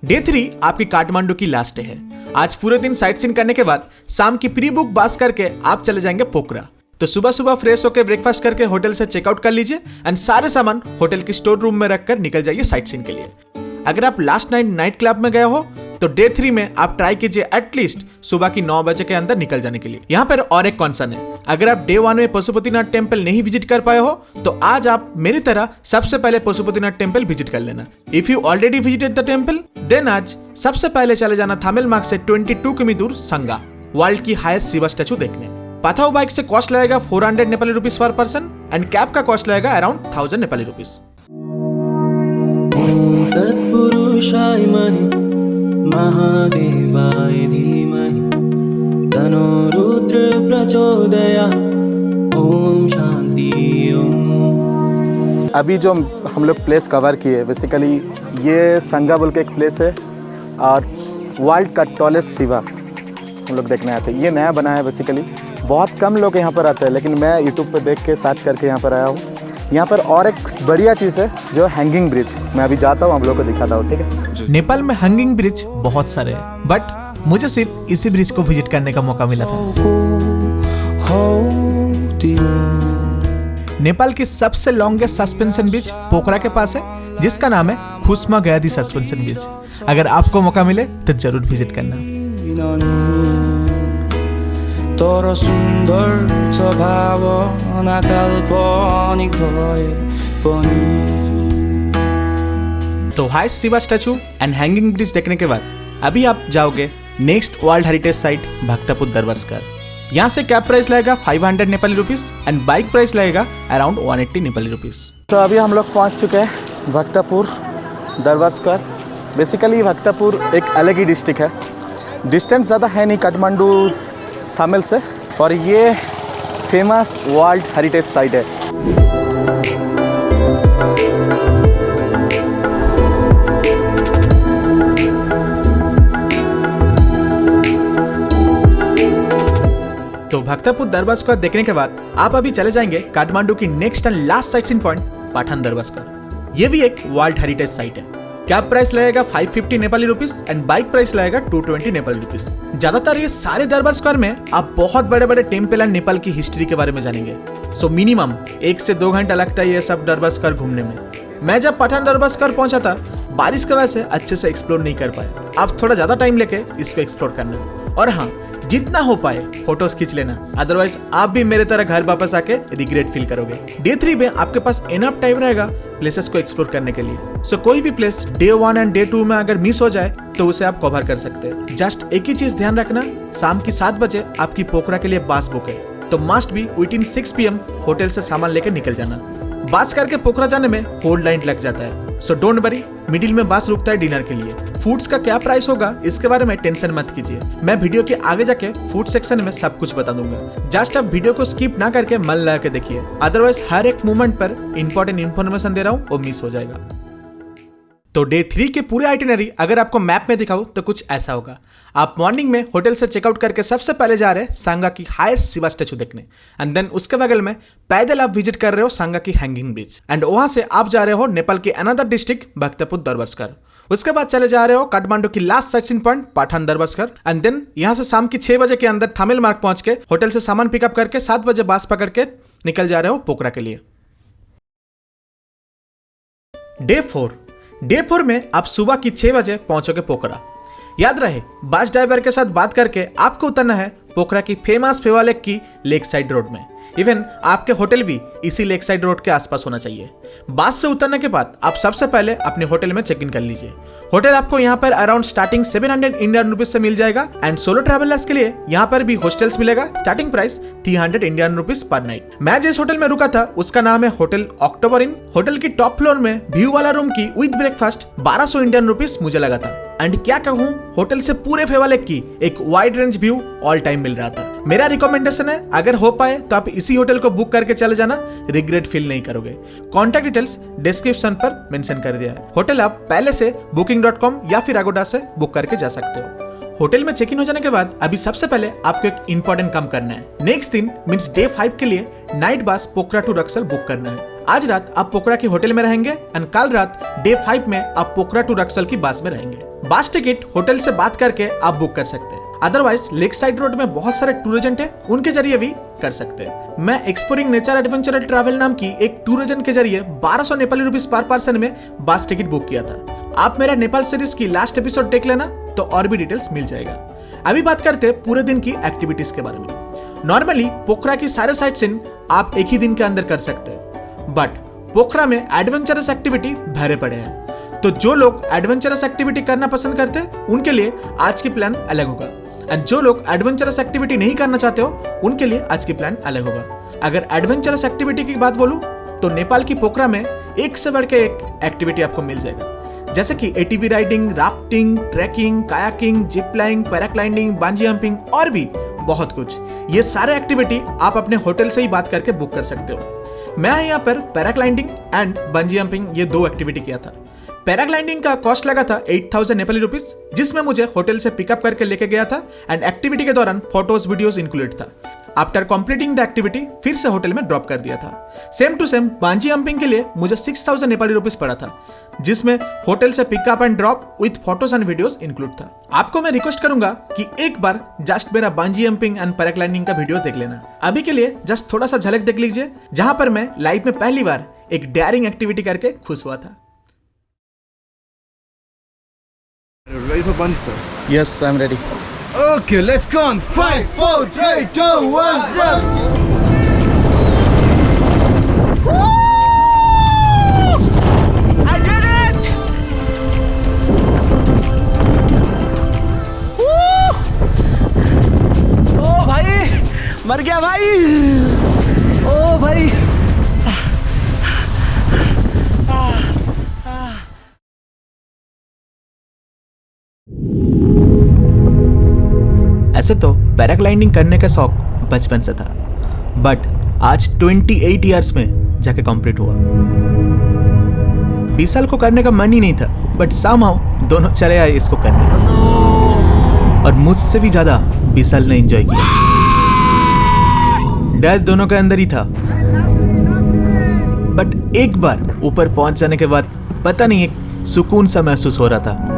डे 3 आपकी काठमांडू की लास्ट डे है। आज पूरे दिन साइट सीन करने के बाद शाम की प्री बुक बस करके आप चले जाएंगे पोखरा। तो सुबह सुबह फ्रेश होकर ब्रेकफास्ट करके होटल से चेकआउट कर लीजिए एंड सारे सामान होटल की स्टोर रूम में रखकर निकल जाइए साइट सीन के लिए। अगर आप लास्ट नाइट क्लब में गए हो तो डे 3 में आप ट्राई कीजिए एटलीस्ट सुबह की 9 बजे के अंदर निकल जाने के लिए। यहाँ पर और एक कंसर्न है, अगर आप डे 1 में पशुपतिनाथ टेम्पल नहीं विजिट कर पाए हो तो आज आप मेरी तरह सबसे पहले पशुपतिनाथ टेम्पल विजिट कर लेना। If you already visited the temple then आज सबसे पहले चले जाना थामेलमार्ग से 22 किमी दूर संगा, वर्ल्ड की हाईएस्ट शिवा स्टैचू देखने। पाथाओ बाइक से कॉस्ट लगेगा 400 नेपाली रुपीस पर पर्सन एंड कैब का कॉस्ट लगेगा अराउंड 1000 नेपाली रुपीस। तत्पुरुषाय महादेवाय धीमहि तन्नो रुद्र प्रचोदयात्। ओम शांति ओम। अभी जो हम लोग प्लेस कवर किए बेसिकली ये संगा बोल के एक प्लेस है और वर्ल्ड का टॉलेस्ट शिवा हम लोग देखने आते हैं। ये नया बना है बेसिकली, बहुत कम लोग यहाँ पर आते हैं, लेकिन मैं यूट्यूब पे देख के सर्च करके यहाँ पर आया हूँ। यहाँ पर और एक बढ़िया चीज़ है जो हैंगिंग ब्रिज, मैं अभी जाता हूँ आप लोगों को दिखाता हूँ, ठीक है। नेपाल में हैंगिंग ब्रिज बहुत सारे हैं बट मुझे सिर्फ इसी ब्रिज को विजिट करने का मौका मिला था। नेपाल की सबसे लॉन्गेस्ट सस्पेंशन ब्रिज पोखरा के पास है जिसका नाम है खुसमा गयादी सस्पेंशन ब्रिज। अगर आपको मौका मिले तो जरूर विजिट करना। तर सुन्दर छ भावना काल्पनिक भए पनि। तो highest Shiva statue and hanging bridge देखने के बाद अभी आप जाओगे next world heritage site Bhaktapur दरबार स्क्वायर। यहाँ से कैब प्राइस लगेगा 500 Nepali rupees and bike price लगेगा अराउंड 180 नेपाली रुपीस। तो अभी हम लोग पहुँच चुके हैं भक्तपुर दरबार स्क्वायर। बेसिकली भक्तपुर एक अलग ही डिस्ट्रिक्ट है, डिस्टेंस ज़्यादा है नहीं काठमांडू थामेल से, और ये फेमस वर्ल्ड हेरिटेज साइट है। तो भक्तपुर दरबार स्क्वायर देखने के बाद आप अभी चले जाएंगे काठमांडू की next and last sight seen point Patan Durbar square. ये भी एक वर्ल्ड हेरिटेज साइट है। कैब प्राइस लगेगा 550 Nepali rupees and bike price लगेगा 220 नेपाली रुपीस। ज्यादातर ये सारे दरबार स्क्वायर में आप बहुत बड़े बड़े टेम्पल एंड नेपाल की हिस्ट्री के बारे में जानेंगे। सो मिनिमम 1 से 2 घंटा लगता है ये सब दरबार स्क्वायर घूमने में। मैं जब पठान दरबार स्क्वायर पहुंचा था बारिश की वजह से अच्छे से एक्सप्लोर नहीं कर पाए। आप थोड़ा ज्यादा टाइम लेके इसको एक्सप्लोर करना और हाँ जितना हो पाए फोटोज खींच लेना, अदरवाइज आप भी मेरे तरह घर वापस आके रिग्रेट फील करोगे। डे 3 में आपके पास इनफ टाइम रहेगा प्लेसेस को एक्सप्लोर करने के लिए। सो कोई भी प्लेस डे 1 एंड डे 2 में अगर मिस हो जाए तो उसे आप कवर कर सकते हैं। जस्ट एक ही चीज ध्यान रखना, शाम की 7 बजे आपकी पोखरा के लिए बस बुक है, तो must be within 6 PM hotel से सामान लेकर निकल जाना। बस करके पोखरा जाने में 4 लाइन लग जाता है, सो डोंट वरी, मिडिल में बस रुकता है डिनर के लिए। फूड्स का क्या प्राइस होगा इसके बारे में टेंशन मत कीजिए, मैं वीडियो के आगे जाके फूड सेक्शन में सब कुछ बता दूंगा। जस्ट आप वीडियो को स्किप ना करके मन लगा के देखिए, अदरवाइज हर एक मोमेंट पर इंपॉर्टेंट इन्फॉर्मेशन दे रहा हूँ वो मिस हो जाएगा। तो डे 3 के पूरे आइटिनरी अगर आपको मैप में दिखाऊं तो कुछ ऐसा होगा। आप मॉर्निंग में होटल से चेकआउट करके सबसे पहले जा रहे हैं सांगा की हाईएस्ट शिवा स्टैचू देखने, एंड देन उसके बगल में पैदल आप विजिट कर रहे हो सांगा की हैंगिंग ब्रिज, एंड वहां से आप जा रहे हो नेपाल के अनदर डिस्ट्रिक्ट भक्तपुर दरबारस्कर। उसके बाद चले जा रहे हो काठमांडू की last sightseeing point Patan Durbar Square, and then यहां से शाम की 6 बजे के अंदर थामिल मार्ग पहुंच के होटल से सामान पिकअप करके 7 बजे बस पकड़ के निकल जा रहे हो पोखरा के लिए। डे 4 में आप सुबह की 6 बजे पहुंचोगे पोखरा। याद रहे बस ड्राइवर के साथ बात करके आपको उतरना है पोखरा की फेमस फेवा लेक की लेक साइड रोड में। इवन आपके होटल भी इसी लेक साइड रोड के आसपास होना चाहिए। बस से उतरने के बाद आप सबसे पहले अपने होटल में चेक इन कर लीजिए। होटल आपको यहाँ पर अराउंड स्टार्टिंग 700 इंडियन रुपीज से मिल जाएगा, एंड सोलो ट्रैवलर्स के लिए यहाँ पर भी हॉस्टल्स मिलेगा। Starting price 300 Indian rupees per night. मैं जिस होटल में रुका था उसका नाम है होटल अक्टूबर इन। होटल की टॉप फ्लोर में व्यू वाला रूम की विद ब्रेकफास्ट 1200 इंडियन रुपीज मुझे लगा था, एंड क्या कहूं होटल से पूरे फेवा लेक की एक wide range view all time मिल रहा था। मेरा रिकमेंडेशन है अगर हो पाए तो आप इसी होटल को बुक करके चले जाना, रिग्रेट फील नहीं करोगे। कॉन्टैक्ट डिटेल्स डिस्क्रिप्शन पर मेंशन कर दिया है। होटल आप पहले से booking.com या फिर अगोडा से बुक करके जा सकते हो। होटल में चेक इन हो जाने के बाद अभी सबसे पहले आपको एक इंपॉर्टेंट काम करना है। नेक्स्ट दिन मींस डे 5 के लिए नाइट बस पोखरा टू रक्सर बुक करना है। आज रात आप पोखरा की होटल में रहेंगे, एंड कल रात डे 5 में आप पोखरा टू रक्सर की बस में रहेंगे। बस टिकट होटल से बात करके आप बुक कर सकते हैं, अदरवाइज लेक साइड रोड में बहुत सारे टूर एजेंट हैं, उनके जरिए भी कर सकते हैं। मैं एक्सप्लोरिंग नेचर एडवेंचर ट्रैवल नाम की एक टूर एजेंट के जरिए 1200 नेपाली रुपीस पर पर्सन में बस टिकट बुक किया था। आप मेरा नेपाल सीरीज की लास्ट एपिसोड देख लेना तो और भी डिटेल्स मिल जाएगा। अभी बात करते हैं पूरे दिन की एक्टिविटीज के बारे में। नॉर्मली पोखरा की सारे साइट सीन आप एक ही दिन के अंदर कर सकते हैं, बट पोखरा में एडवेंचरस एक्टिविटी भरे पड़े हैं। तो जो लोग एडवेंचरस एक्टिविटी करना पसंद करते हैं उनके लिए आज की प्लान अलग होगा, एंड जो लोग एडवेंचरस एक्टिविटी नहीं करना चाहते हो उनके लिए आज की प्लान अलग होगा। अगर एडवेंचरस एक्टिविटी की बात बोलूं तो नेपाल की पोखरा में एक से बढ़ के एक एक्टिविटी आपको मिल जाएगा, जैसे कि ATV riding, rafting, trekking, kayaking, zip line, paragliding, bungee jumping और भी बहुत कुछ। ये सारे एक्टिविटी आप अपने होटल से ही बात करके बुक कर सकते हो। मैं यहाँ पर पैराग्लाइडिंग एंड बंजी जंपिंग ये 2 एक्टिविटी किया था। पैराग्लाइडिंग का कॉस्ट लगा था 8000 नेपाली रुपीस, जिसमें मुझे होटल से पिकअप करके लेके गया था, एंड एक्टिविटी के दौरान फोटोज वीडियोस इंक्लूडेड था। आफ्टर कंप्लीटिंग द एक्टिविटी फिर से होटल में ड्रॉप कर दिया था। Same to same bungee jumping के लिए मुझे 6000 नेपाली रुपीस पड़ा था, जिसमें होटल से pickup and drop with photos and videos include था। आपको मैं रिक्वेस्ट करूंगा कि एक बार जस्ट मेरा बंजी जंपिंग एंड पैराग्लाइडिंग का वीडियो देख लेना। अभी के लिए जस्ट थोड़ा सा झलक देख लीजिए, जहां पर मैं लाइफ में पहली बार एक डेयरिंग एक्टिविटी करके खुश हुआ था। Ready for bungee, sir? Yes, I'm ready. Okay, let's go on. 5, 4, 3, 2, 1, jump! I did it! ओ भाई, मर गया भाई! ओ भाई! ऐसे तो पैराग्लाइडिंग करने का शौक बचपन से था, बट आज 28 इयर्स में जाके कंप्लीट हुआ। 20 साल को करने का मन ही नहीं था, बट समहाउ दोनों चले आए इसको करने, और मुझसे भी ज्यादा 20 साल ने एंजॉय किया। डर दोनों के अंदर ही था, बट एक बार ऊपर पहुंच जाने के बाद पता नहीं एक सुकून सा महसूस हो रहा था।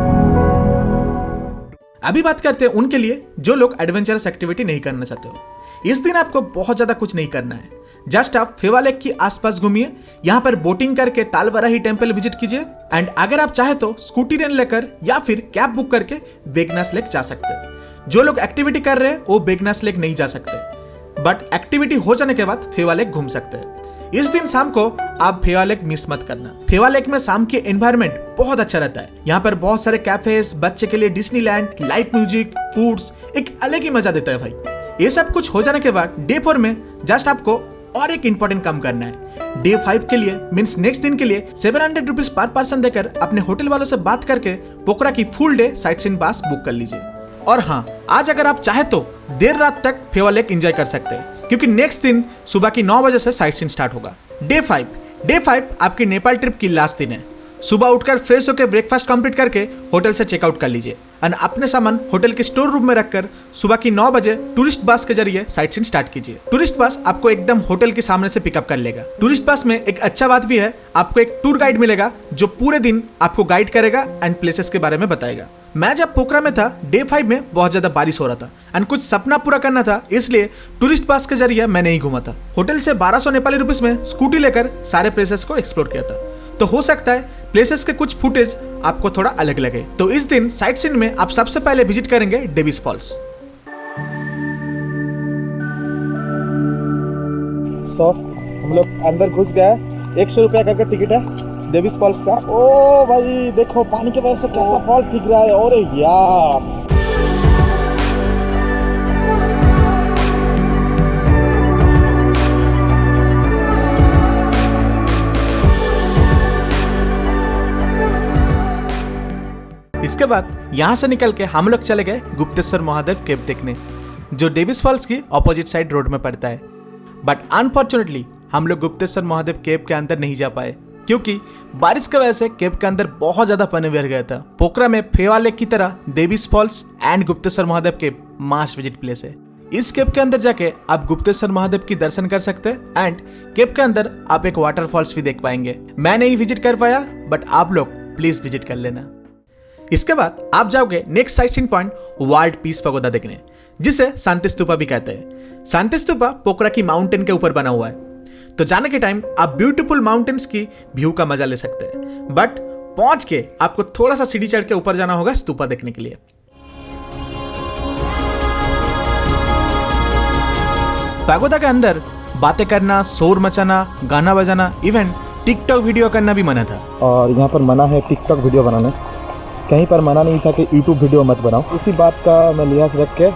अभी बात करते हैं उनके लिए जो लोग एडवेंचरस एक्टिविटी नहीं करना चाहते हो। इस दिन आपको बहुत ज्यादा कुछ नहीं करना है, जस्ट आप फेवा लेक के आसपास घूमिए, यहाँ पर बोटिंग करके तालबराही टेम्पल विजिट कीजिए, एंड अगर आप चाहे तो स्कूटी रेंट लेकर या फिर कैब बुक करके बेगनास लेक जा सकते हैं। जो लोग एक्टिविटी कर रहे हैं वो बेगनास लेक नहीं जा सकते, बट एक्टिविटी हो जाने के बाद फेवा लेक घूम सकते हैं। इस दिन शाम को आप फेवा लेक मिस मत करना। फेवा लेक में शाम के एनवायरनमेंट बहुत अच्छा रहता है। यहाँ पर बहुत सारे कैफेज, बच्चे के लिए डिज्नीलैंड, लाइट म्यूजिक, फूड्स, एक अलग ही मजा देता है भाई। ये सब कुछ हो जाने के बाद डे 4 में जस्ट आपको और एक इंपॉर्टेंट काम करना है। डे 5 के लिए मीन्स नेक्स्ट दिन के लिए 700 रुपीज पर पर्सन देकर अपने होटल वालों से बात करके पोखरा की फुल डे साइट सीइंग पास बुक कर लीजिए। और हाँ, आज अगर आप चाहे तो देर रात तक फेवा लेक एंजॉय कर सकते हैं, क्योंकि नेक्स्ट दिन सुबह की 9 बजे से साइट सीइंग स्टार्ट होगा। डे 5 आपकी नेपाल ट्रिप की लास्ट दिन है। सुबह उठकर फ्रेश होकर ब्रेकफास्ट कंप्लीट करके होटल से चेकआउट कर लीजिए और अपने सामान होटल के स्टोर रूम में रखकर सुबह की 9 बजे टूरिस्ट बस के जरिए साइट सीइंग स्टार्ट कीजिए। टूरिस्ट बस आपको एकदम होटल के सामने से पिकअप कर लेगा। टूरिस्ट बस में एक अच्छा बात भी है, आपको एक टूर गाइड मिलेगा जो पूरे दिन आपको गाइड करेगा एंड प्लेसेस के बारे में बताएगा। मैं जब पोखरा में था, डे 5 में बहुत ज्यादा बारिश हो रहा था एंड कुछ सपना पूरा करना था, इसलिए टूरिस्ट बस के जरिए मैं नहीं घूमा था। होटल से 1200 नेपाली रुपीस में स्कूटी लेकर सारे प्लेसेस को एक्सप्लोर किया था। तो हो सकता है प्लेसेस के कुछ फुटेज आपको थोड़ा अलग लगे। तो इस दिन साइट सीइंग में आप सबसे पहले विजिट करेंगे डेविस फॉल्स। तो हम लोग अंदर घुस गए। 100 रुपया करके टिकट है डेविस फॉल्स का। ओ भाई देखो पानी के वजह से कैसा फॉल दिख रहा है। अरे यार इसके बाद यहाँ से निकल के हम लोग चले गए गुप्तेश्वर महादेव केव देखने, जो डेविस फॉल्स की ऑपोजिट साइड रोड में पड़ता है। बट अनफॉर्चुनेटली हम लोग गुप्तेश्वर महादेव केव के अंदर नहीं जा पाए, क्योंकि बारिश की वजह से केव के अंदर बहुत ज्यादा पानी बह गया था। पोखरा में फेवा लेक की तरह Davis falls and Gupteshwar Mahadev cave must visit place है। इस केव के अंदर जाके आप गुप्तेश्वर महादेव की दर्शन कर सकते हैं एंड केव के अंदर आप एक वाटरफॉल्स भी देख पाएंगे। मैं नहीं विजिट कर पाया, बट आप लोग प्लीज विजिट कर लेना। इसके बाद आप जाओगे next sightseeing point world peace pagoda देखने, जिसे शांति स्तूपा भी कहते हैं। शांति स्तूपा पोखरा की माउंटेन के ऊपर बना हुआ है, तो जाने के टाइम आप ब्यूटीफुल माउंटेन्स की व्यू का मजा ले सकते हैं। बट पहुंच के आपको थोड़ा सा सीढ़ी चढ़ के ऊपर जाना होगा स्तूपा देखने के लिए। पगोदा के अंदर बातें करना, शोर मचाना, गाना बजाना, इवन टिकटॉक वीडियो करना भी मना था। और यहाँ पर मना है टिकटॉक वीडियो बनाने, कहीं पर मना नहीं था कि यूट्यूब वीडियो मत बनाओ। इसी बात का मैं लिहाज रख के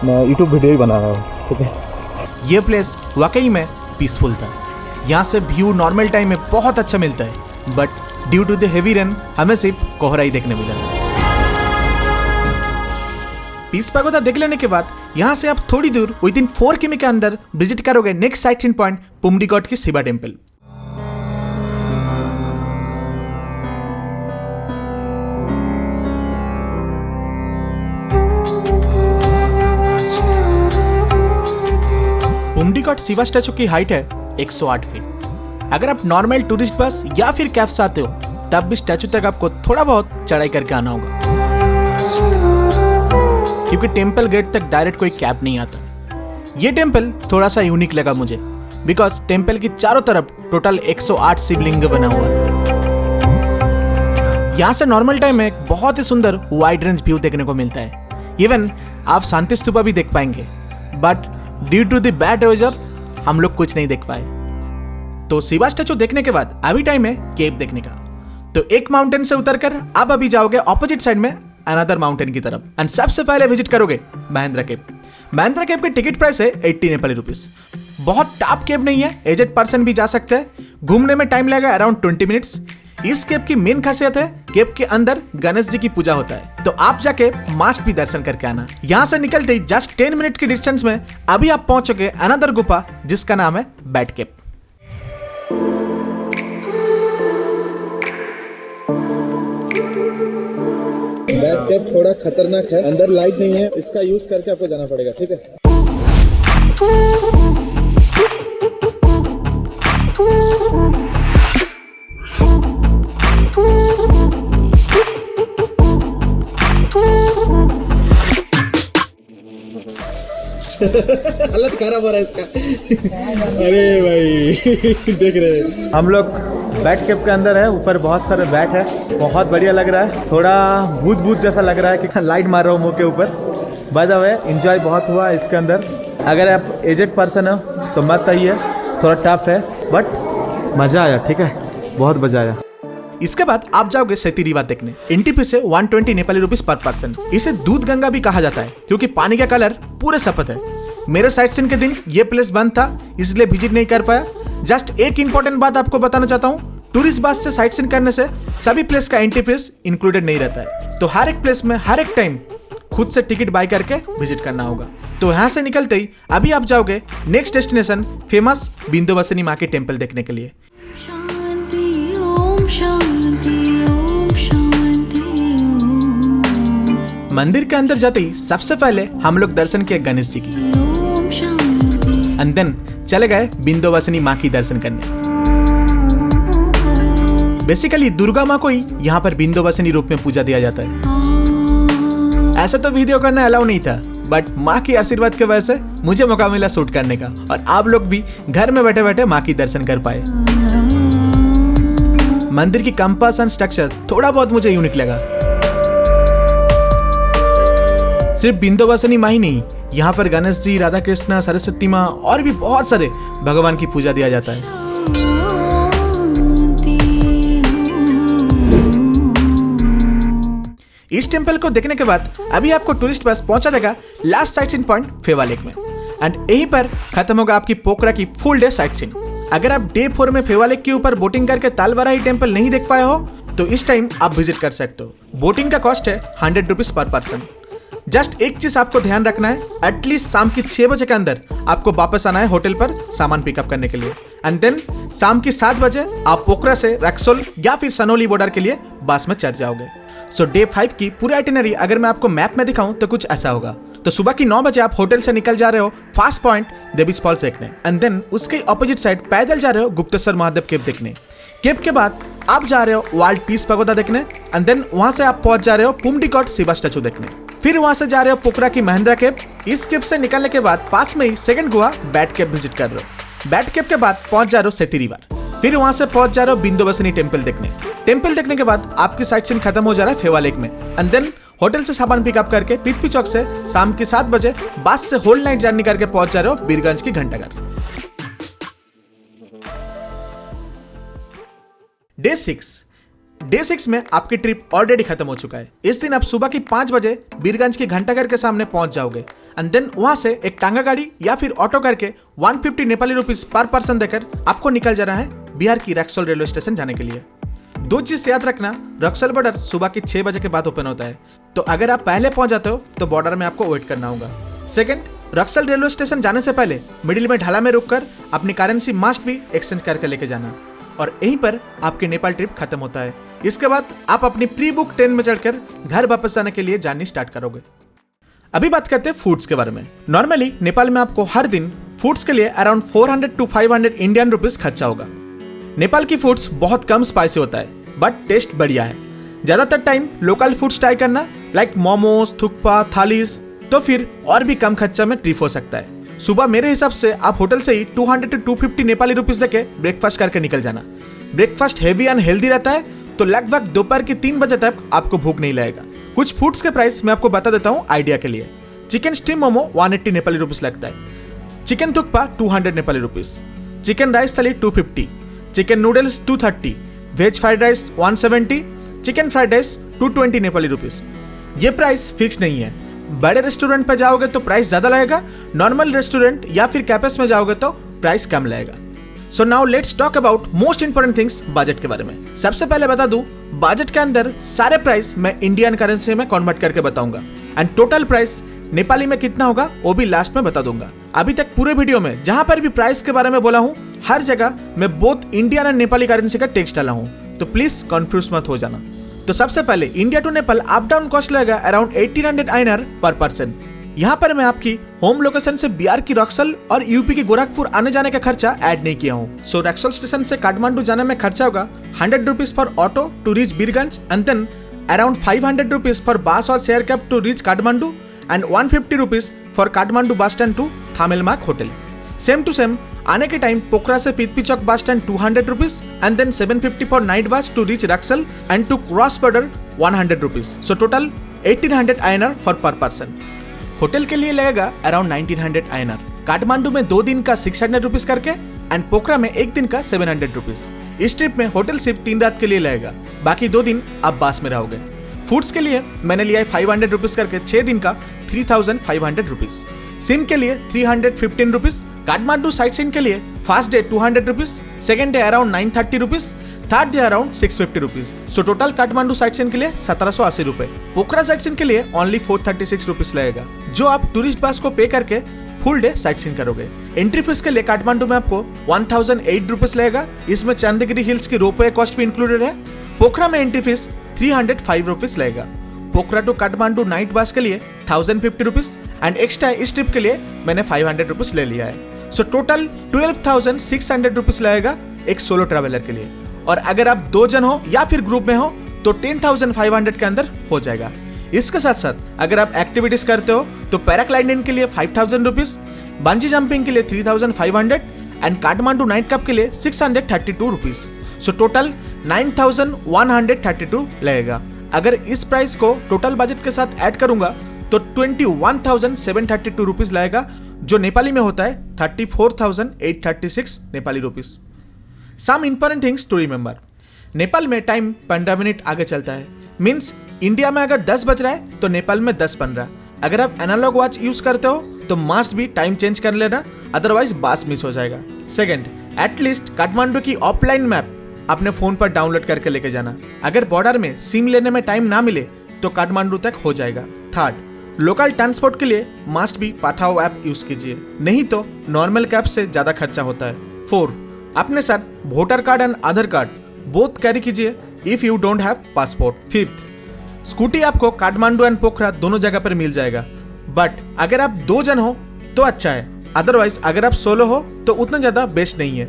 मैं यूट्यूब वीडियो ही बना रहा हूँ, ठीक है। ये प्लेस वाकई में पीसफुल था। यहाँ से व्यू नॉर्मल टाइम में बहुत अच्छा मिलता है, but due to the heavy rain हमें सिर्फ कोहरा ही देखने मिला था। पीस पगोदा देख लेने के बाद यहाँ से आप थोड़ी दूर विद इन 4 किमी के अंदर विजिट करोगे नेक्स्ट साइट सीइंग पॉइंट पुमडीगढ़ की शिवा टेम्पल। पुमडीगढ़ शिवा स्टैचू की हाइट है 108 फीट। अगर आप नॉर्मल टूरिस्ट बस या फिर कैब से आते हो, तब भी स्टैचू तक आपको थोड़ा बहुत चढ़ाई करके आना होगा, क्योंकि टेम्पल गेट तक डायरेक्ट कोई कैब नहीं आता। ये टेम्पल थोड़ा सा यूनिक लगा मुझे, बिकॉज टेम्पल की चारों तरफ टोटल 108 शिवलिंग बना हुआ है। यहाँ से नॉर्मल टाइम में बहुत ही सुंदर वाइड रेंज व्यू देखने को मिलता है। इवन आप शांति स्तूपा भी देख पाएंगे, but due to the bad weather हम लोग कुछ नहीं देख पाए। तो शिवा स्टैचू देखने के बाद अभी टाइम है केव देखने का। तो एक माउंटेन से उतरकर आप अभी जाओगे ऑपोजिट साइड में अनदर माउंटेन की तरफ, एंड सबसे पहले विजिट करोगे महेंद्र केव। महेंद्र केव की टिकट प्राइस है 80 नेपाली रुपीस। बहुत टॉप केव नहीं है, एजेड पर्सन भी जा सकते हैं। घूमने में टाइम लगेगा अराउंड 20 मिनट्स। इस केव की मेन खासियत है केव के अंदर गणेश जी की पूजा होता है, तो आप जाके मास्ट भी दर्शन करके आना। यहाँ से निकलते ही जस्ट 10 मिनट की डिस्टेंस में अभी आप पहुंचोगे अनदर गुफा, जिसका नाम है बैट केव। बैट केव थोड़ा खतरनाक है, अंदर लाइट नहीं है, इसका यूज करके आपको जाना पड़ेगा, ठीक है। हालत खराब हो रहा है इसका। अरे भाई देख रहे हैं हम लोग बैट केव के अंदर है। ऊपर बहुत सारे बैट है, बहुत बढ़िया लग रहा है। थोड़ा भूत भूत जैसा लग रहा है कि लाइट मार रहा हूँ मुँह के ऊपर। बाय द वे एंजॉय बहुत हुआ इसके अंदर। अगर आप एजेड पर्सन हो तो मत आइए, थोड़ा टफ है, बट मज़ा आया, ठीक है, बहुत मज़ा आया। इसके बाद आप जाओगे सेती रिवा देखने। एंट्री से 120 नेपाली रुपीस पर पर्सन। इसे दूध गंगा भी कहा जाता है, क्योंकि पानी का कलर पूरे सफेद है। मेरे साइट सीइंग के दिन ये प्लेस बंद था, इसलिए विजिट नहीं कर पाया, जस्ट एक इंपॉर्टेंट बात आपको बताना चाहता हूँ, टूरिस्ट बस से साइट सीइंग करने से सभी प्लेस का एंट्री फीस इंक्लूडेड नहीं रहता है, तो हर एक प्लेस में हर एक टाइम खुद से टिकट बाय करके विजिट करना होगा। तो यहाँ से निकलते ही अभी आप जाओगे नेक्स्ट डेस्टिनेशन फेमस विंध्यवासिनी माँ के टेम्पल देखने के लिए। शांति ओम शांति ओम शांति ओम मंदिर के अंदर जाते ही सबसे पहले हम लोग दर्शन किए गणेश जी की, ओम शांति। एंड देन चले गए विंध्यवासिनी माँ की दर्शन करने। बेसिकली दुर्गा माँ को ही यहाँ पर विंध्यवासिनी रूप में पूजा दिया जाता है। ऐसा तो वीडियो करना अलाउ नहीं था, बट माँ की आशीर्वाद की वजह से मुझे मौका मिला शूट करने का, और आप लोग भी घर में बैठे बैठे माँ की दर्शन कर पाए। मंदिर की कंपास एंड स्ट्रक्चर थोड़ा बहुत मुझे यूनिक लगा। सिर्फ विंध्यवासिनी माँ ही नहीं, यहाँ पर गणेश जी, राधा कृष्ण, सरस्वती माँ और भी बहुत सारे भगवान की पूजा दिया जाता है। इस टेम्पल को देखने के बाद अभी आपको टूरिस्ट बस पहुंचा देगा last sight seeing point Phewa lake में, एंड यहीं पर खत्म होगा आपकी पोखरा की फुल डे साइट सीइंग। अगर आप डे 4 में फेवा लेक के ऊपर बोटिंग करके तालवाराही टेम्पल नहीं देख पाए हो तो इस टाइम आप विजिट कर सकते हो। बोटिंग का कॉस्ट है 100 रुपीज पर पर्सन। जस्ट एक चीज आपको ध्यान रखना है, एटलीस्ट शाम की 6 बजे के अंदर आपको वापस आना है होटल पर सामान पिकअप करने के लिए, एंड देन शाम की 7 बजे आप पोखरा से रक्सोल या फिर सनोली बॉर्डर के लिए बस में चढ़ जाओगे। सो डे 5 की पूरी आइटिनरी अगर मैं आपको मैप में दिखाऊं तो कुछ ऐसा होगा। तो सुबह की 9 बजे आप होटल से निकल जा रहे हो फास्ट पॉइंट देवीज फॉल्स देखने, एंड देन उसके ऑपोजिट साइड पैदल जा रहे हो गुप्तेश्वर महादेव केव देखने। केव के बाद आप जा रहे हो वर्ल्ड पीस पगोदा देखने, एंड देन वहां से आप पहुंच जा रहे हो पुमडीकोट शिवा स्टैचू देखने। फिर वहां से जा रहे हो पोखरा की महेंद्रा केव। इस केव से निकलने के बाद पास में ही सेकंड गुहा बैट केव विजिट कर रहे हो। बैट केव के बाद पहुंच जा रहे हो सेती रिवर। फिर वहां से पहुंच जा रहे हो विंध्यवासिनी टेम्पल देखने। टेम्पल देखने के बाद आपकी साइट सीइंग खत्म हो जा रहा है फेवा लेक में, एंड देन होटल से सामान पिकअप करके पृथ्वी चौक से शाम की 7 बजे बस से होल नाइट जर्नी करके पहुंच जा रहे हो बीरगंज की घंटाघर। डे 6 में आपकी ट्रिप ऑलरेडी खत्म हो चुका है। इस दिन आप सुबह की 5 बजे बीरगंज की घंटाघर के सामने पहुंच जाओगे, एंड देन वहां से एक टांगा गाड़ी या फिर ऑटो करके 150 नेपाली रुपीस पर पर्सन देकर आपको निकल जाना है बिहार की रक्सौल रेलवे स्टेशन जाने के लिए। 2 चीज याद रखना, रक्सौल बॉर्डर सुबह की 6 बजे के बाद ओपन होता है, तो अगर आप पहले पहुंच जाते हो तो बॉर्डर में आपको वेट करना होगा। सेकंड, रक्सौल रेलवे स्टेशन जाने से पहले मिडिल में ढाला में रुककर अपनी करेंसी मस्ट भी एक्सचेंज करके लेके जाना, और यहीं पर आपकी नेपाल ट्रिप खत्म होता है। इसके बाद आप अपनी प्री बुक ट्रेन में चढ़कर घर वापस जाने के लिए जर्नी स्टार्ट करोगे। अभी बात करते हैं फूड्स के बारे में। नॉर्मली नेपाल में आपको हर दिन फूड्स के लिए अराउंड 400 to 500 इंडियन रुपीज खर्चा होगा। नेपाल की फूड्स बहुत कम स्पाइसी होता है, बट टेस्ट बढ़िया है। ज्यादातर टाइम लोकल फूड्स ट्राई करना, लाइक मोमोज, थुक्पा, थालीज, तो फिर और भी कम खर्चा में ट्रिप हो सकता है। सुबह मेरे हिसाब से आप होटल से ही 200 to 250 नेपाली रुपीज देके ब्रेकफास्ट करके निकल जाना। ब्रेकफास्ट हेवी एंड हेल्दी रहता है, तो लगभग दोपहर की 3 बजे तक आपको भूख नहीं लगेगा। कुछ फूड्स के प्राइस मैं आपको बता देता हूँ आइडिया के लिए। Chicken steam momo 180 Nepali rupees लगता है, chicken thukpa 200 Nepali rupees, chicken rice thali 250, chicken noodles 230, veg fried rice 170, chicken fried rice 220 Nepali rupees. ये प्राइस फिक्स नहीं है, बड़े रेस्टोरेंट पे जाओगे तो प्राइस ज्यादा लगेगा, नॉर्मल रेस्टोरेंट या फिर कैफेस में जाओगे तो प्राइस कम लगेगा। So now let's talk about most important things budget के बारे में। सबसे पहले बता दूं, बजट के अंदर सारे प्राइस मैं इंडियन करेंसी में कन्वर्ट करके बताऊंगा, एंड टोटल प्राइस नेपाली में कितना होगा वो भी लास्ट में बता दूंगा। अभी तक पूरे वीडियो में जहां पर भी प्राइस के बारे में बोला हूं, हर जगह मैं both Indian and Nepali currency का टेक्स्ट डाला हूं, तो प्लीज कंफ्यूज मत हो जाना। तो सबसे पहले India to Nepal up down cost लगेगा अराउंड 1800 INR पर पर्सन। यहाँ पर मैं आपकी होम लोकेशन से बिहार की रक्सौल और यूपी की गोरखपुर आने जाने का खर्चा ऐड नहीं किया हूँ। सो रक्सौल स्टेशन से काठमांडू जाने में खर्चा होगा 100 rupees for auto to reach Birgunj, and then around 500 rupees for bus और share cab to reach Kathmandu, and 150 rupees for Kathmandu bus stand to Thamel Marg hotel. Same to same आने के टाइम पोखरा से Prithvi Chowk bus stand 200 rupees, and then 750 for night bus to reach Raxaul, and to cross border 100 rupees. So total 1800 INR for per person. Hotel के लिए लगेगा around 1900 INR। Kathmandu में 2 दिन का 600 rupees करके, एंड पोखरा में 1 दिन का 700 रुपीज। इस ट्रिप में होटल सिर्फ 3 रात के लिए लगेगा, बाकी 2 दिन आप बस में रहोगे। फूड्स के लिए मैंने लिया है 500 रुपीज करके 6 दिन का 3500 रुपीज। सिम के लिए 315 रुपीज, काठमांडू साइट सीइंग के लिए first day 200 rupees, second day around 930 rupees, third day around 650 rupees. So total Kathmandu sight seeing के लिए 1780 रुपए। पोखरा साइट सीइंग के लिए ओनली 436 रुपीज लगेगा, जो आप टूरिस्ट बस को पे करके फुल डे साइट सीइंग करोगे। एंट्री फीस के लिए काठमांडू में आपको 1008 रुपीज लगेगा। इसमें चंद्रगिरी हिल्स की रोपवे कॉस्ट भी इंक्लूडेड है। पोखरा में एंट्री फीस 305 रुपीज लगेगा। पोखरा टू काठमांडू नाइट बस के लिए 1050 रुपीज एंड एक्स्ट्रा इस ट्रिप के लिए मैंने 500 रुपीज ले लिया है। सो टोटल 12,600 रुपीज लगेगा एक सोलो ट्रैवलर के लिए। और अगर आप 2 जन हो या फिर ग्रुप में हो तो 10,500 के अंदर हो जाएगा। इसके साथ साथ अगर आप एक्टिविटीज करते हो तो पैराग्लाइडिंग के लिए 5,000 रुपीज, बंजी जंपिंग के लिए 3,500 एंड काठमांडू नाइट क्लब के लिए 632 रुपीज। सो टोटल 9,132 लगेगा। अगर इस प्राइस को टोटल बजट के साथ ऐड करूंगा तो 21,732 रुपीज लगेगा, जो नेपाली में होता है 34,836 Nepali rupees. Some important things to remember. Nepal में टाइम 15 मिनट आगे चलता है। मीन्स इंडिया में अगर 10 बज रहा है तो नेपाल में 10:15। अगर आप एनालॉग वॉच यूज करते हो तो मस्ट भी टाइम चेंज कर लेना, अदरवाइज बस मिस हो जाएगा। सेकंड, एटलीस्ट काठमांडू की ऑफलाइन मैप अपने फोन पर डाउनलोड करके लेके जाना। अगर बॉर्डर में सिम लेने में टाइम ना मिले तो काठमांडू तक हो जाएगा। थर्ड, लोकल ट्रांसपोर्ट के लिए मस्ट भी पाठाओ ऐप यूज कीजिए, नहीं तो नॉर्मल कैब से ज्यादा खर्चा होता है। 4, अपने साथ voter card and Aadhaar card both carry कीजिए if you don't have passport. 5th, scooty आपको काठमांडू एंड पोखरा दोनों जगह पर मिल जाएगा, बट अगर आप 2 जन हो तो अच्छा है। अदरवाइज अगर आप सोलो हो तो उतना ज्यादा बेस्ट नहीं है,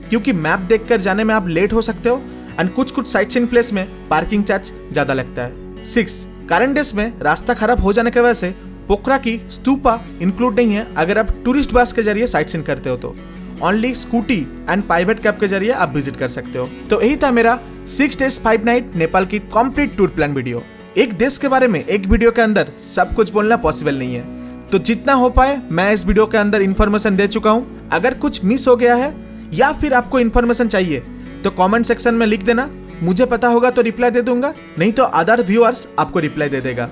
क्योंकि मैप देखकर जाने में आप लेट हो सकते हो एंड कुछ साइट सीइंग प्लेस में पार्किंग चार्ज ज्यादा लगता है। 6, करंट डेज में रास्ता खराब हो जाने की वजह से पोखरा की स्तूपा इंक्लूड नहीं है। अगर आप टूरिस्ट बस के जरिए साइट सीइंग करते हो तो only scooty and private cab के जरिए आप विजिट कर सकते हो। तो यही था मेरा 6 days 5 night नेपाल की कंप्लीट टूर प्लान वीडियो। एक देश के बारे में एक वीडियो के अंदर सब कुछ बोलना पॉसिबल नहीं है, तो जितना हो पाए मैं इस वीडियो के अंदर इन्फॉर्मेशन दे चुका हूँ। अगर कुछ मिस हो गया है या फिर आपको इन्फॉर्मेशन चाहिए तो कमेंट सेक्शन में लिख देना, मुझे पता होगा तो रिप्लाई दे दूंगा, नहीं तो अदर व्यूअर्स आपको रिप्लाई दे देगा।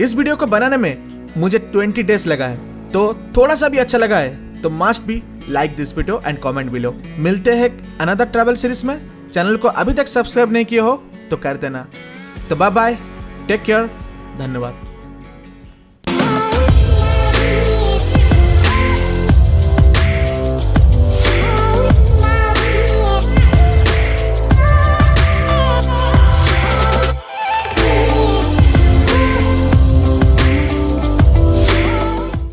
इस वीडियो को बनाने में मुझे 20 days लगा है, तो थोड़ा सा भी अच्छा लगा है तो must be like this video and comment below. मिलते हैं अनदर ट्रैवल सीरीज में। चैनल को अभी तक सब्सक्राइब नहीं किया हो तो कर देना। तो बाय बाय, टेक केयर, धन्यवाद।